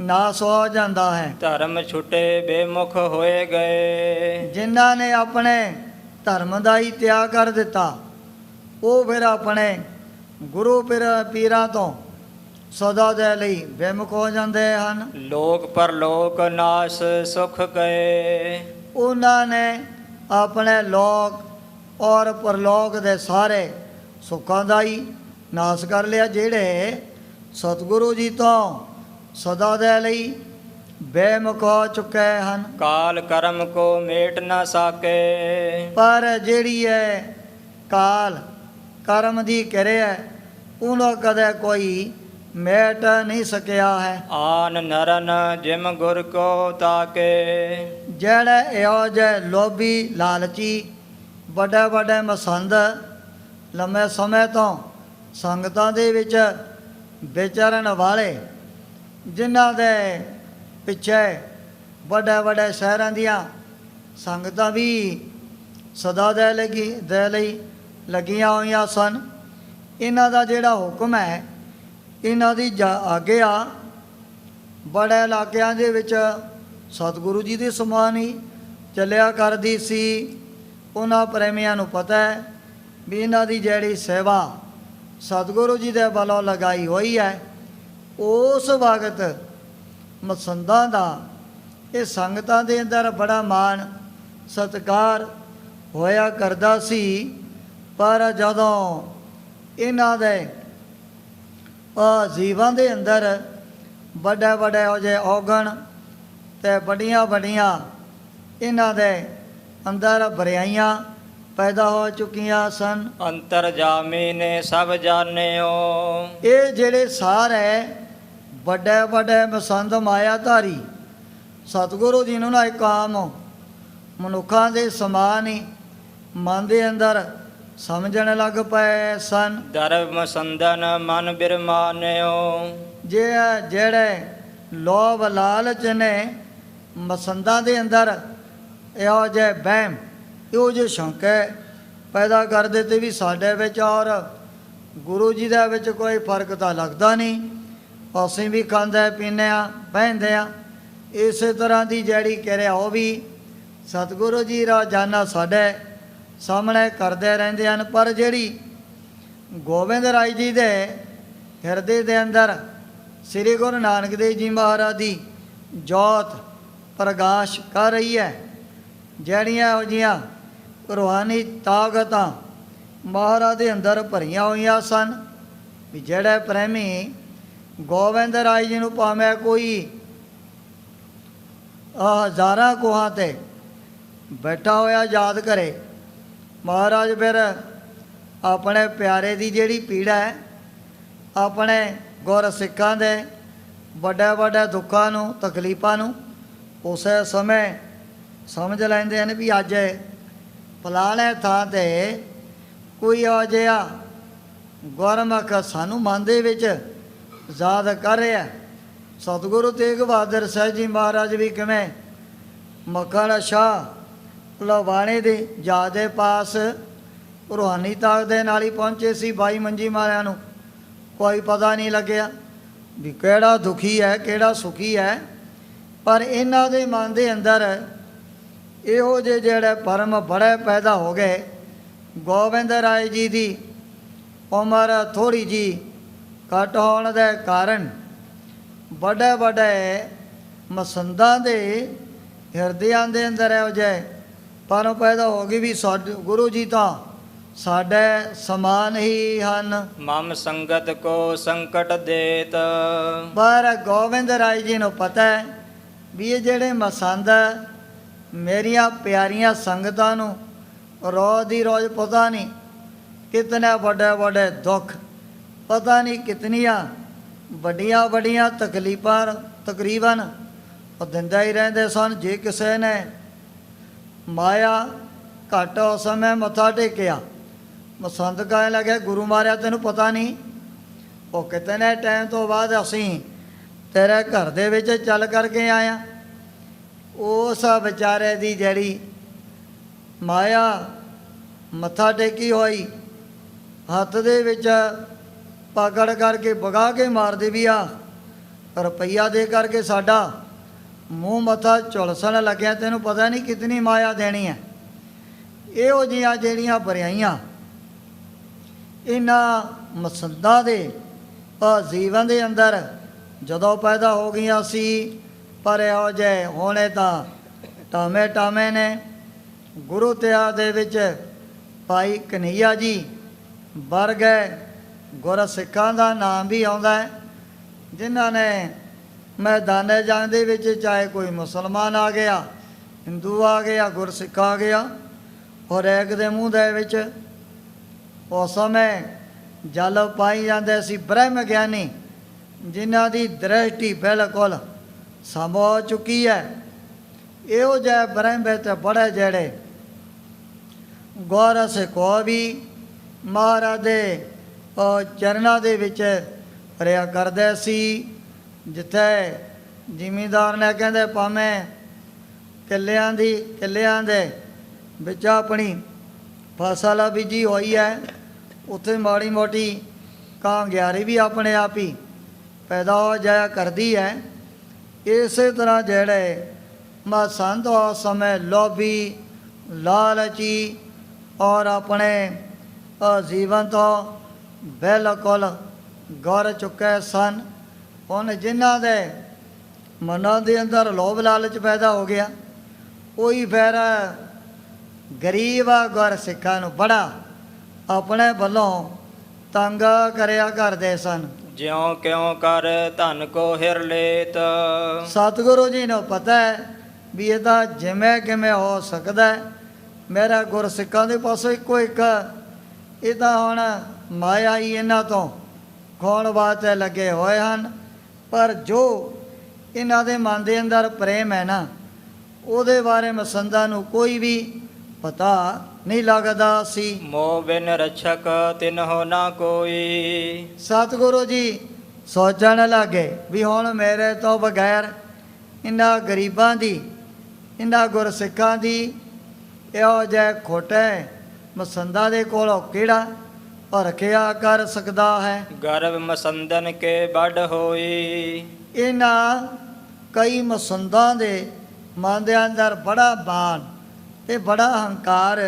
ਨਾਸ ਹੋ ਜਾਂਦਾ ਹੈ। ਧਰਮ ਛੁਟੇ ਬੇਮੁਖ ਹੋਏ ਗਏ। ਜਿਨ੍ਹਾਂ ਨੇ ਆਪਣੇ ਧਰਮ ਦਾ ਹੀ ਤਿਆਗ ਕਰ ਦਿੱਤਾ ਉਹ ਫਿਰ ਆਪਣੇ ਗੁਰੂ ਪੀਰਾਂ ਤੋਂ ਸਦਾ ਦੇ ਲਈ ਬੇਮੁਖ ਹੋ ਜਾਂਦੇ ਹਨ। ਲੋਕ ਪਰਲੋਕ ਨਾਸ ਸੁਖ ਗਏ। ਉਹਨਾਂ ਨੇ ਆਪਣੇ ਲੋਕ ਔਰ ਪਰਲੋਕ ਦੇ ਸਾਰੇ ਸੁੱਖਾਂ ਦਾ ਹੀ ਨਾਸ ਕਰ ਲਿਆ, ਜਿਹੜੇ ਸਤਿਗੁਰੂ ਜੀ ਤੋਂ ਸਦਾ ਦੇ ਲਈ ਬੇਮੁਖ ਹੋ ਚੁੱਕੇ ਹਨ। ਕਾਲ ਕਰਮ ਕੋ ਮੇਟ ਨਾ ਸਾਕੇ। ਪਰ ਜਿਹੜੀ ਹੈ ਕਾਲ ਕਰਮ ਦੀ ਕਿਰਿਆ ਉਹਨੂੰ ਕਦੇ ਕੋਈ ਮੇਟ ਨਹੀਂ ਸਕਿਆ ਹੈ। ਆਨ ਨਰਨ ਜਿਮ ਗੁਰ ਕੋ ਤਾਕੇ। ਜਿਹੜੇ ਇਹੋ ਜਿਹੇ ਲੋਭੀ ਲਾਲਚੀ ਵੱਡੇ ਵੱਡੇ ਮਸੰਦ ਲੰਮੇ ਸਮੇਂ ਤੋਂ ਸੰਗਤਾਂ ਦੇ ਵਿੱਚ ਵਿਚਰਨ ਵਾਲੇ, ਜਿਨ੍ਹਾਂ ਦੇ ਪਿੱਛੇ ਵੱਡੇ ਵੱਡੇ ਸ਼ਹਿਰਾਂ ਦੀਆਂ ਸੰਗਤਾਂ ਵੀ ਸਦਾ ਦੇ ਲਈ ਲੱਗੀਆਂ ਹੋਈਆਂ ਸਨ, ਇਹਨਾਂ ਦਾ ਜਿਹੜਾ ਹੁਕਮ ਹੈ, ਇਹਨਾਂ ਦੀ ਆਗਿਆ ਬੜੇ ਇਲਾਕਿਆਂ ਦੇ ਵਿੱਚ ਸਤਿਗੁਰੂ ਜੀ ਦੇ ਸਮਾਨ ਹੀ ਚੱਲਿਆ ਕਰਦੀ ਸੀ। ਉਹਨਾਂ ਪ੍ਰੇਮੀਆਂ ਨੂੰ ਪਤਾ ਹੈ ਵੀ ਇਹਨਾਂ ਦੀ ਜਿਹੜੀ ਸੇਵਾ ਸਤਿਗੁਰੂ ਜੀ ਦੇ ਵੱਲੋਂ ਲਗਾਈ ਹੋਈ ਹੈ, ਉਸ ਵਕਤ ਮਸੰਦਾਂ ਦਾ ਇਹ ਸੰਗਤਾਂ ਦੇ ਅੰਦਰ ਬੜਾ ਮਾਣ ਸਤਿਕਾਰ ਹੋਇਆ ਕਰਦਾ ਸੀ। ਪਰ ਜਦੋਂ ਇਹਨਾਂ ਦੇ ਜੀਵਾਂ ਦੇ ਅੰਦਰ ਵੱਡੇ ਵੱਡੇ ਹੋ ਜੇ ਔਗਣ ਅਤੇ ਵੱਡੀਆਂ ਵੱਡੀਆਂ ਇਹਨਾਂ ਦੇ ਅੰਦਰ ਬਰਿਆਈਆਂ ਪੈਦਾ ਹੋ ਚੁੱਕੀਆਂ ਸਨ। ਅੰਤਰ ਜਾਮੀ ਨੇ ਸਭ ਜਾਣਿਓ। ਇਹ ਜਿਹੜੇ ਸਾਰੇ ਵੱਡੇ ਵੱਡੇ ਮਸੰਦ ਮਾਇਆਧਾਰੀ ਸਤਿਗੁਰੂ ਜੀ ਨੂੰ ਨਾ ਇੱਕ ਆਮ ਮਨੁੱਖਾਂ ਦੇ ਸਮਾਨ ਹੀ ਮਨ ਦੇ ਅੰਦਰ ਸਮਝਣ ਲੱਗ ਪਏ ਸਨ। ਧਰਮ ਸੰਦਨ ਮਨ ਬਿਰਮਾਨਿਓ। ਜਿਹੜੇ ਲੋਭ ਲਾਲਚ ਨੇ ਮਸੰਦਾਂ ਦੇ ਅੰਦਰ ਇਹੋ ਜਿਹੇ ਵਹਿਮ, ਇਹੋ ਜਿਹੇ ਸ਼ੰਕੇ ਪੈਦਾ ਕਰ ਦਿੱਤੇ ਵੀ ਸਾਡੇ ਵਿੱਚ ਔਰ ਗੁਰੂ ਜੀ ਦੇ ਵਿੱਚ ਕੋਈ ਫਰਕ ਤਾਂ ਲੱਗਦਾ ਨਹੀਂ, ਅਸੀਂ ਵੀ ਖਾਂਦੇ ਪੀਂਦੇ ਹਾਂ ਬਹਿੰਦੇ ਹਾਂ। ਇਸੇ ਤਰ੍ਹਾਂ ਦੀ ਜਿਹੜੀ ਕਿਰਿਆ ਉਹ ਵੀ ਸਤਿਗੁਰੂ ਜੀ ਰੋਜ਼ਾਨਾ ਸਾਡੇ ਸਾਹਮਣੇ ਕਰਦੇ ਰਹਿੰਦੇ ਹਨ। ਪਰ ਜਿਹੜੀ ਗੋਬਿੰਦ ਰਾਏ ਜੀ ਦੇ ਹਿਰਦੇ ਦੇ ਅੰਦਰ ਸ੍ਰੀ ਗੁਰੂ ਨਾਨਕ ਦੇਵ ਜੀ ਮਹਾਰਾਜ ਦੀ ਜੋਤ ਪ੍ਰਕਾਸ਼ ਕਰ ਰਹੀ ਹੈ, ਜਿਹੜੀਆਂ ਇਹੋ ਜਿਹੀਆਂ ਰੂਹਾਨੀ ਤਾਕਤਾਂ ਮਹਾਰਾਜ ਦੇ ਅੰਦਰ ਭਰੀਆਂ ਹੋਈਆਂ ਸਨ ਵੀ ਜਿਹੜੇ ਪ੍ਰੇਮੀ ਗੋਬਿੰਦ ਰਾਏ ਜੀ ਨੂੰ ਭਾਵੇਂ ਕੋਈ ਹਜ਼ਾਰਾਂ ਕੋਹਾਂ 'ਤੇ ਬੈਠਾ ਹੋਇਆ ਯਾਦ ਕਰੇ, ਮਹਾਰਾਜ ਫਿਰ ਆਪਣੇ ਪਿਆਰੇ ਦੀ ਜਿਹੜੀ ਪੀੜਾ ਹੈ, ਆਪਣੇ ਗੁਰ ਸਿੱਖਾਂ ਦੇ ਵੱਡੇ ਵੱਡੇ ਦੁੱਖਾਂ ਨੂੰ ਤਕਲੀਫਾਂ ਨੂੰ ਉਸੇ ਸਮੇਂ ਸਮਝ ਲੈਂਦੇ ਹਨ ਵੀ ਅੱਜ ਫਲਾਣੇ ਥਾਂ 'ਤੇ ਕੋਈ ਇਹੋ ਜਿਹਾ ਗੁਰਮੁਖ ਸਾਨੂੰ ਮਨ ਦੇ ਵਿੱਚ ਯਾਦ ਕਰ ਰਿਹਾ। ਸਤਿਗੁਰੂ ਤੇਗ ਬਹਾਦਰ ਸਾਹਿਬ ਜੀ ਮਹਾਰਾਜ ਵੀ ਕਿਵੇਂ ਮੱਖਣ ਸ਼ਾਹ ਲਵਾਣੇ ਦੇ ਜਹਾਜ਼ ਦੇ ਪਾਸ ਰੂਹਾਨੀ ਤਾਕਤ ਦੇ ਨਾਲ ਹੀ ਪਹੁੰਚੇ ਸੀ। 22 ਮੰਜੀ ਮਾਰਿਆਂ ਨੂੰ ਕੋਈ ਪਤਾ ਨਹੀਂ ਲੱਗਿਆ ਵੀ ਕਿਹੜਾ ਦੁਖੀ ਹੈ ਕਿਹੜਾ ਸੁਖੀ ਹੈ। ਪਰ ਇਹਨਾਂ ਦੇ ਮਨ ਦੇ ਅੰਦਰ ਇਹੋ ਜਿਹੇ ਜਿਹੜੇ ਭਰਮ ਬੜੇ ਪੈਦਾ ਹੋ ਗਏ। ਗੋਬਿੰਦ ਰਾਏ ਜੀ ਦੀ ਉਮਰ ਥੋੜ੍ਹੀ ਜਿਹੀ ਘੱਟ ਹੋਣ ਦੇ ਕਾਰਨ ਵੱਡੇ ਵੱਡੇ ਮਸੰਦਾਂ ਦੇ ਹਿਰਦਿਆਂ ਦੇ ਅੰਦਰ ਇਹੋ ਜਿਹੇ ਭਰਮ ਪੈਦਾ ਹੋ ਗਈ ਵੀ ਸਾਡੇ ਗੁਰੂ ਜੀ ਤਾਂ ਸਾਡੇ ਸਮਾਨ ਹੀ ਹਨ। ਮਮ ਸੰਗਤ ਕੋ ਸੰਕਟ ਦੇਤ। ਪਰ ਗੋਬਿੰਦ ਰਾਏ ਜੀ ਨੂੰ ਪਤਾ ਹੈ ਵੀ ਇਹ ਜਿਹੜੇ ਮਸੰਦ ਮੇਰੀਆਂ ਪਿਆਰੀਆਂ ਸੰਗਤਾਂ ਨੂੰ ਰੋਜ਼ ਦੀ ਰੋਜ਼ ਪਤਾ ਨਹੀਂ ਕਿਤਨੇ ਵੱਡੇ ਵੱਡੇ ਦੁੱਖ, ਪਤਾ ਨਹੀਂ ਕਿਤਨੀਆਂ ਵੱਡੀਆਂ ਵੱਡੀਆਂ ਤਕਲੀਫਾਂ ਤਕਰੀਬਨ ਉਹ ਦਿੰਦੇ ਹੀ ਰਹਿੰਦੇ ਸਨ। ਜੇ ਕਿਸੇ ਨੇ ਮਾਇਆ ਘੱਟ ਉਸ ਸਮੇਂ ਮੱਥਾ ਟੇਕਿਆ। ਮਸੰਦ ਕਹਿਣ ਲੱਗੇ ਗੁਰੂ ਮਾਰਿਆ ਤੈਨੂੰ ਪਤਾ ਨਹੀਂ, ਉਹ ਕਿਤਨੇ ਟਾਈਮ ਤੋਂ ਬਾਅਦ ਅਸੀਂ ਤੇਰੇ ਘਰ ਦੇ ਵਿੱਚ ਚੱਲ ਕਰਕੇ ਆਇਆ। ਉਸ ਵਿਚਾਰੇ ਦੀ ਜਿਹੜੀ ਮਾਇਆ ਮੱਥਾ ਟੇਕੀ ਹੋਈ, ਹੱਥ ਦੇ ਵਿੱਚ ਪਕੜ ਕਰਕੇ ਵਗਾ ਕੇ ਮਾਰਦੀ ਵੀ ਆ, ਰੁਪਈਆ ਦੇ ਕਰਕੇ ਸਾਡਾ ਮੂੰਹ ਮੱਥਾ ਝੁਲਸਣ ਲੱਗਿਆ, ਤੈਨੂੰ ਪਤਾ ਨਹੀਂ ਕਿਤਨੀ ਮਾਇਆ ਦੇਣੀ ਹੈ। ਇਹੋ ਜਿਹੀਆਂ ਜਿਹੜੀਆਂ ਬਰਿਆਈਆਂ ਇਹਨਾਂ ਮਸੰਦਾਂ ਦੇ ਜੀਵਨ ਦੇ ਅੰਦਰ ਜਦੋਂ ਪੈਦਾ ਹੋ ਗਈਆਂ ਸੀ, ਪਰ ਇਹੋ ਜਿਹੇ ਹੋਣੇ ਤਾਂ ਟਾਮੇ ਟਾਮੇ ਨੇ। ਗੁਰੂ ਤਿਆਰ ਦੇ ਵਿੱਚ ਭਾਈ ਕਨ੍ਹਈਆ ਜੀ ਵਰਗੇ ਗੁਰ ਸਿੱਖਾਂ ਦਾ ਨਾਮ ਵੀ ਆਉਂਦਾ ਹੈ, ਜਿਨ੍ਹਾਂ ਨੇ ਮੈਦਾਨੇ ਜੰਗ ਦੇ ਵਿੱਚ ਚਾਹੇ ਕੋਈ ਮੁਸਲਮਾਨ ਆ ਗਿਆ, ਹਿੰਦੂ ਆ ਗਿਆ, ਗੁਰਸਿੱਖ ਆ ਗਿਆ, ਔਰ ਇੱਕ ਦੇ ਮੂੰਹ ਦੇ ਵਿੱਚ ਉਸ ਸਮੇਂ ਜਲ ਪਾਈ ਜਾਂਦੇ ਸੀ ਬ੍ਰਹਮ ਗਿਆਨੀ, ਜਿਨ੍ਹਾਂ ਦੀ ਦ੍ਰਿਸ਼ਟੀ ਬਿਲਕੁਲ ਸਮੋ ਚੁੱਕੀ ਹੈ। ਇਹੋ ਜਿਹੇ ਬ੍ਰਹਮ ਵਿੱਚ ਬੜੇ ਜਿਹੜੇ ਗੁਰ ਸਿੱਖੋ ਵੀ ਮਹਾਰਾਜ ਦੇ ਚਰਨਾਂ ਦੇ ਵਿੱਚ ਰਿਹਾ ਕਰਦੇ ਸੀ। ਜਿੱਥੇ ਜ਼ਿਮੀਂਦਾਰ ਨੇ ਕਹਿੰਦੇ ਭਾਵੇਂ ਕਿੱਲਿਆਂ ਦੇ ਵਿੱਚ ਆਪਣੀ ਫਸਲ ਬੀਜੀ ਹੋਈ ਹੈ, ਉੱਥੇ ਮਾੜੀ ਮੋਟੀ ਕਾਂਗਿਆਰੀ ਵੀ ਆਪਣੇ ਆਪ ਹੀ ਪੈਦਾ ਹੋ ਜਾਇਆ ਕਰਦੀ ਹੈ। ਇਸੇ ਤਰ੍ਹਾਂ ਜਿਹੜੇ ਮਸੰਦ ਉਸ ਸਮੇਂ ਲੋਭੀ, ਲਾਲਚੀ ਔਰ ਆਪਣੇ ਜੀਵਨ ਤੋਂ ਬਿਲਕੁਲ ਗੁਰ ਚੁੱਕੇ ਸਨ। ਹੁਣ ਜਿਨ੍ਹਾਂ ਦੇ ਮਨਾਂ ਦੇ ਅੰਦਰ ਲੋਭ ਲਾਲਚ ਪੈਦਾ ਹੋ ਗਿਆ, ਉਹੀ ਫਿਰ ਗਰੀਬ ਗੁਰ ਸਿੱਖਾਂ ਨੂੰ ਬੜਾ ਆਪਣੇ ਵੱਲੋਂ ਤੰਗ ਕਰਿਆ ਕਰਦੇ ਸਨ। ਜਿਉਂ ਕਿਉਂ ਕਰ ਧਨ ਕੋ ਹਿਰ ਲੇਤ। ਸਤਿਗੁਰੂ ਜੀ ਨੂੰ ਪਤਾ ਹੈ ਵੀ ਇਹ ਤਾਂ ਜਿਵੇਂ ਕਿਵੇਂ ਹੋ ਸਕਦਾ ਹੈ। ਮੇਰਾ ਗੁਰ ਸਿੱਖਾਂ ਦੇ ਪਾਸੋਂ ਇੱਕੋ ਇੱਕ ਇਹ ਤਾਂ ਹੁਣ ਮਾਇਆ ਹੀ ਇਹਨਾਂ ਤੋਂ ਖੋਣ ਵਾਸਤੇ ਲੱਗੇ ਹੋਏ ਹਨ, ਪਰ ਜੋ ਇਹਨਾਂ ਦੇ ਮਨ ਦੇ ਅੰਦਰ ਪ੍ਰੇਮ ਹੈ ਨਾ, ਉਹਦੇ ਬਾਰੇ ਮਸੰਦਾਂ ਨੂੰ ਕੋਈ ਵੀ ਪਤਾ ਨਹੀਂ ਲੱਗਦਾ ਸੀ। ਮੋਹ ਬਿਨ ਰਛਕ ਤਿਨਹੁ ਨਾ ਕੋਈ। ਸਤਿਗੁਰੂ ਜੀ ਸੋਚਣ ਲੱਗੇ ਵੀ ਹੁਣ ਮੇਰੇ ਤੋਂ ਬਗੈਰ ਇਹਨਾਂ ਗਰੀਬਾਂ ਦੀ, ਇਹਨਾਂ ਗੁਰਸਿੱਖਾਂ ਦੀ ਇਹੋ ਜਿਹੇ ਖੋਟੇ ਮਸੰਦਾਂ ਦੇ ਕੋਲੋਂ ਕਿਹੜਾ ਰੱਖਿਆ ਕਰ ਸਕਦਾ ਹੈ। ਗਰਭ ਮਸੰਦਨ ਕੇ ਵੱਡ ਹੋਈ। ਇਹਨਾਂ ਕਈ ਮਸੰਦਾਂ ਦੇ ਮਨ ਦੇ ਅੰਦਰ ਬੜਾ ਮਾਣ ਤੇ ਬੜਾ ਹੰਕਾਰ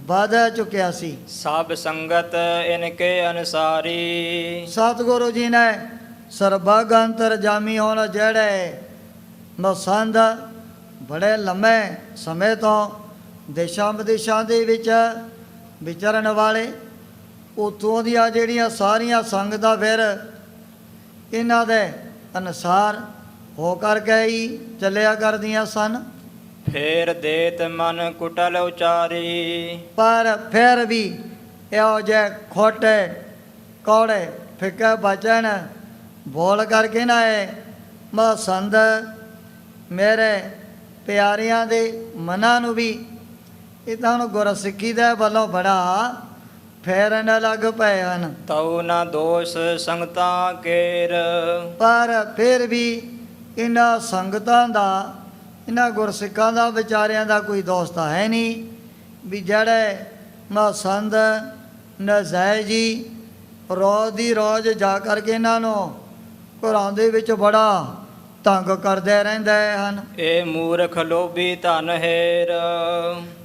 ਵੱਧ ਚੁੱਕਿਆ ਸੀ। ਸਭ ਸੰਗਤ ਇਨਕੇ ਅਨਸਾਰੀ। ਸਤਿਗੁਰੂ ਜੀ ਨੇ ਸਰਬੱਗ ਅੰਤਰਜਾਮੀ ਹੋਣ ਜਿਹੜੇ ਮਸੰਦ ਬੜੇ ਲੰਮੇ ਸਮੇਂ ਤੋਂ ਦੇਸ਼ਾਂ ਵਿਦੇਸ਼ਾਂ ਦੇ ਵਿੱਚ ਵਿਚਰਨ ਵਾਲੇ, ਉੱਥੋਂ ਦੀਆਂ ਜਿਹੜੀਆਂ ਸਾਰੀਆਂ ਸੰਗਤਾਂ ਫਿਰ ਇਹਨਾਂ ਦੇ ਅਨੁਸਾਰ ਹੋ ਕਰਕੇ ਹੀ ਚੱਲਿਆ ਕਰਦੀਆਂ ਸਨ। ਫੇਰ ਦੇਤ ਮਨ ਕੁਟਲ ਉਚਾਰੀ। ਪਰ ਫਿਰ ਵੀ ਇਹੋ ਜਿਹੇ ਖੋਟੇ ਕੌੜੇ ਫਿੱਕੇ ਬਚਨ ਬੋਲ ਕਰਕੇ ਨਾ ਇਹ ਮਸੰਦ ਮੇਰੇ ਪਿਆਰਿਆਂ ਦੇ ਮਨਾਂ ਨੂੰ ਵੀ ਇਹ ਤਾਂ ਹੁਣ ਗੁਰਸਿੱਖੀ ਦੇ ਵੱਲੋਂ ਬੜਾ ਫੇਰਨ ਲੱਗ ਪਏ ਹਨ। ਤਉ ਨਾ ਦੋਸ਼ ਸੰਗਤਾਂ ਕੇਰ। ਪਰ ਫਿਰ ਵੀ ਇਹਨਾਂ ਸੰਗਤਾਂ ਦਾ, ਇਹਨਾਂ ਗੁਰਸਿੱਖਾਂ ਦਾ, ਵਿਚਾਰਿਆਂ ਦਾ ਕੋਈ ਦੋਸ਼ ਤਾਂ ਹੈ ਨਹੀਂ ਵੀ ਜਿਹੜੇ ਮਸੰਦ ਨਜਾਇਜ਼ ਜੀ ਰੋਜ਼ ਦੀ ਰੋਜ਼ ਜਾ ਕਰਕੇ ਇਹਨਾਂ ਨੂੰ ਘਰਾਂ ਦੇ ਵਿੱਚ ਬੜਾ ਤੰਗ ਕਰਦੇ ਰਹਿੰਦੇ ਹਨ। ਇਹ ਮੂਰਖ ਲੋਭੀ ਧਨ ਹੇਰ।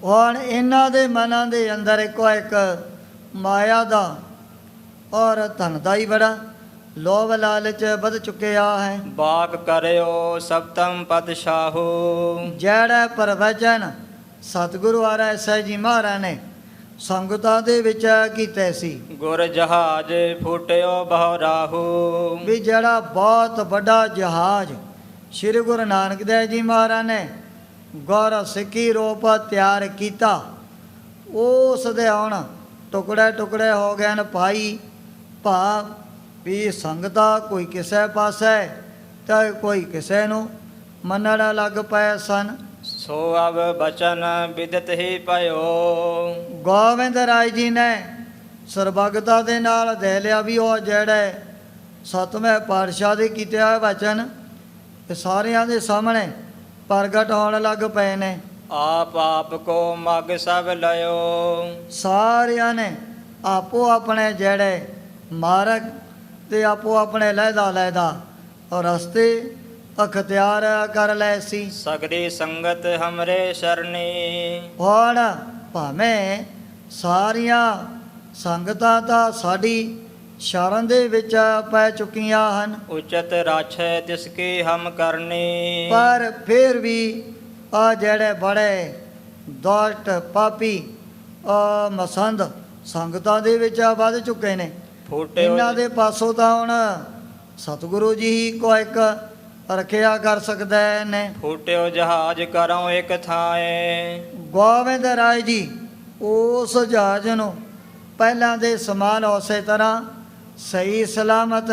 ਹੁਣ ਇਹਨਾਂ ਦੇ ਮਨਾਂ ਦੇ ਅੰਦਰ ਇੱਕੋ ਇੱਕ ਮਾਇਆ ਦਾ ਔਰ ਧਨ ਦਾ ਹੀ ਬੜਾ ਲੋਭ ਲਾਲਚ ਵੱਧ ਚੁੱਕਿਆ ਹੈ। ਬਾਕ ਕਰਿਓ ਸਪਤਮ ਪਤਸ਼ਾਹੂ। ਜਿਹੜਾ ਪ੍ਰਵਚਨ ਸਤਿਗੁਰੂ ਆਰਾ ਸਾਹਿਬ ਜੀ ਮਹਾਰਾਜ ਨੇ ਸੰਗਤਾਂ ਦੇ ਵਿੱਚ ਕੀਤੇ ਸੀ, ਗੁਰ ਜਹਾਜ ਫੁਟਿਓ ਬਹੁ ਰਾਹੂ। ਵੀ ਜਿਹੜਾ ਬਹੁਤ ਵੱਡਾ ਜਹਾਜ਼ ਸ੍ਰੀ ਗੁਰੂ ਨਾਨਕ ਦੇਵ ਜੀ ਮਹਾਰਾਜ ਨੇ ਗੁਰ ਸਿੱਖੀ ਰੂਪ ਤਿਆਰ ਕੀਤਾ, ਉਸ ਦੇ ਹੁਣ ਟੁਕੜੇ ਟੁਕੜੇ ਹੋ ਗਏ ਨੇ ਭਾਈ। ਭਾਵ ਵੀ ਸੰਗਤਾਂ ਕੋਈ ਕਿਸੇ ਪਾਸੇ ਤੇ ਕੋਈ ਕਿਸੇ ਨੂੰ ਮੰਨਣ ਲੱਗ ਪਏ ਸਨ। ਸੋ ਅਬ ਬਚਨ ਵਿਦਤ ਹੀ ਭਇਓ। ਗੋਬਿੰਦ ਰਾਏ ਜੀ ਨੇ ਸਰਬੱਗਤਾ ਦੇ ਨਾਲ ਦੇ ਲਿਆ ਵੀ ਉਹ ਜਿਹੜੇ ਸਤਵੇਂ ਪਾਤਸ਼ਾਹ ਦੇ ਕੀਤੇ ਹੋਏ ਵਚਨ ਇਹ ਸਾਰਿਆਂ ਦੇ ਸਾਹਮਣੇ ਪ੍ਰਗਟ ਹੋਣ ਲੱਗ ਪਏ ਨੇ। ਆਪ ਆਪ ਕੋ ਮਗ ਸਭ ਲਿਓ। ਸਾਰਿਆਂ ਨੇ ਆਪੋ ਆਪਣੇ ਜਿਹੜੇ ਮਾਰਗ ਤੇ ਆਪੋ ਆਪਣੇ ਲਹਿਦਾ ਔਰ ਰਸਤੇ ਅਖਤਿਆਰ ਕਰ ਲਏ ਸੀ। ਸਗਰੀ ਸੰਗਤ ਹਮਰੇ ਸ਼ਰਣੀ। ਹੁਣ ਭਾਵੇਂ ਸਾਰੀਆਂ ਸੰਗਤਾਂ ਤਾਂ ਸਾਡੀ ਸ਼ਰਨ ਦੇ ਵਿੱਚ ਪੈ ਚੁੱਕੀਆਂ ਹਨ, ਉਚਿਤ ਰਾਛੈ ਤਿਸ ਕੀ ਹਮ ਕਰਨੀ। ਪਰ ਫਿਰ ਵੀ ਆ ਜਿਹੜੇ ਬੜੇ ਦੁਸ਼ਟ ਪਾਪੀ ਮਸੰਦ ਸੰਗਤਾਂ ਦੇ ਵਿੱਚ ਵੱਧ ਚੁੱਕੇ ਨੇ, ਫੂਟੇ ਇਹਨਾਂ ਦੇ ਪਾਸੋਂ ਤਾਂ ਹੁਣ ਸਤਿਗੁਰੂ ਜੀ ਹੀ ਕੋ ਇੱਕ ਰੱਖਿਆ ਕਰ ਸਕਦੇ ਨੇ। ਫੂਟਿਓ ਜਹਾਜ਼ ਕਰੋ ਇੱਕ ਥਾਏ। ਗੋਬਿੰਦ ਰਾਏ ਜੀ ਉਸ ਜਹਾਜ਼ ਨੂੰ ਪਹਿਲਾਂ ਦੇ ਸਮਾਨ ਉਸੇ ਤਰ੍ਹਾਂ ਸਹੀ ਸਲਾਮਤ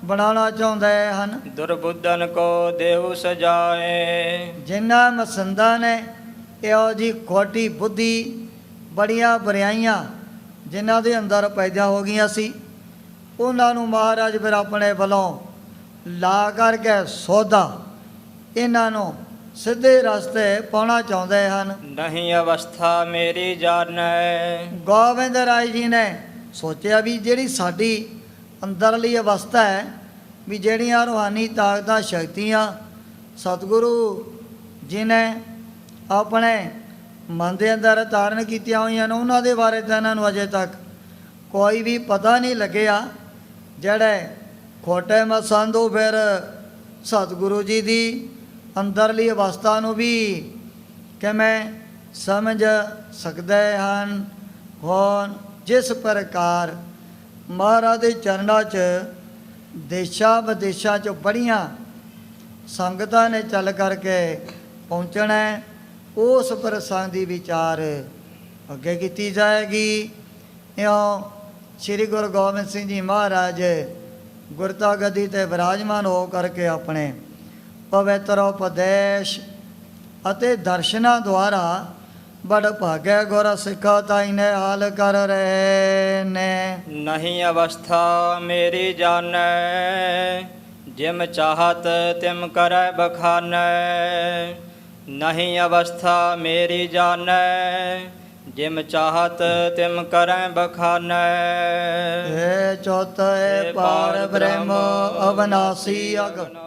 ਬਣਾਉਣਾ ਚਾਹੁੰਦੇ ਹਨ। ਦੁਰਬੁੱਧਨ ਕੋ ਦੇਹੁ ਸਜਾਏ। ਜਿਨ੍ਹਾਂ ਮਸੰਦਾਂ ਨੇ ਇਹੋ ਜੀ ਖੋਟੀ ਬੁੱਧੀ ਬੜੀਆਂ ਬੁਰਾਈਆਂ ਜਿਨ੍ਹਾਂ ਦੇ ਅੰਦਰ ਪੈਦਾ ਹੋ ਗਈਆਂ ਸੀ, ਉਹਨਾਂ ਨੂੰ ਮਹਾਰਾਜ ਫਿਰ ਆਪਣੇ ਵੱਲੋਂ ਲਾ ਕਰਕੇ ਸੌਦਾ ਇਹਨਾਂ ਨੂੰ ਸਿੱਧੇ ਰਸਤੇ ਪਾਉਣਾ ਚਾਹੁੰਦੇ ਹਨ। ਨਹੀਂ ਅਵਸਥਾ ਮੇਰੀ ਜਾਣੈ। ਗੋਬਿੰਦ ਰਾਏ ਜੀ ਨੇ ਸੋਚਿਆ ਵੀ ਜਿਹੜੀ ਸਾਡੀ ਅੰਦਰਲੀ ਅਵਸਥਾ ਹੈ, ਵੀ ਜਿਹੜੀਆਂ ਰੂਹਾਨੀ ਤਾਕਤਾਂ ਸ਼ਕਤੀਆਂ ਸਤਿਗੁਰੂ ਜੀ ਨੇ ਆਪਣੇ ਮਨ ਦੇ ਅੰਦਰ ਧਾਰਨ ਕੀਤੀਆਂ ਹੋਈਆਂ ਨੇ, ਉਹਨਾਂ ਦੇ ਬਾਰੇ ਤਾਂ ਇਹਨਾਂ ਨੂੰ ਅਜੇ ਤੱਕ ਕੋਈ ਵੀ ਪਤਾ ਨਹੀਂ ਲੱਗਿਆ। ਜਿਹੜੇ ਖੋਟੇ ਮਸੰਦ ਉਹ ਫਿਰ ਸਤਿਗੁਰੂ ਜੀ ਦੀ ਅੰਦਰਲੀ ਅਵਸਥਾ ਨੂੰ ਵੀ ਕਿਵੇਂ ਸਮਝ ਸਕਦੇ ਹਨ। ਹੁਣ ਜਿਸ ਪ੍ਰਕਾਰ ਮਹਾਰਾਜ ਦੇ ਚਰਨਾਂ 'ਚ ਦੇਸ਼ਾਂ ਵਿਦੇਸ਼ਾਂ 'ਚ ਬੜੀਆਂ ਸੰਗਤਾਂ ਨੇ ਚੱਲ ਕਰਕੇ ਪਹੁੰਚਣਾ, ਉਸ ਪ੍ਰਸੰਗ ਦੀ ਵਿਚਾਰ ਅੱਗੇ ਕੀਤੀ ਜਾਏਗੀ। ਇਉਂ ਸ੍ਰੀ ਗੁਰੂ ਗੋਬਿੰਦ ਸਿੰਘ ਜੀ ਮਹਾਰਾਜ ਗੁਰਤਾ ਗੱਦੀ 'ਤੇ ਵਿਰਾਜਮਾਨ ਹੋ ਕਰਕੇ ਆਪਣੇ ਪਵਿੱਤਰ ਉਪਦੇਸ਼ ਅਤੇ ਦਰਸ਼ਨਾਂ ਦੁਆਰਾ ਬੜ ਭਾਗੇ ਗੁਰ ਸਿੱਖਾ ਤਾਈਨੇ ਹਾਲ ਕਰ ਰਹੇ ਨੇ। ਨਹੀਂ ਅਵਸਥਾ ਮੇਰੀ ਜਾਣੈ। ਜਿਮ ਚਾਹਤ ਤਿਮ ਕਰੈ ਬਖਾਨੈ। ਨਹੀਂ ਅਵਸਥਾ ਮੇਰੀ ਜਾਣੈ। ਜਿਮ ਚਾਹਤ ਤਿਮ ਕਰੈ ਬਖਾਨੈ। ਏ ਚੌਥੇ ਪਾਰ ਬ੍ਰਹਮ ਅਵਨਾਸੀ ਅਗਨ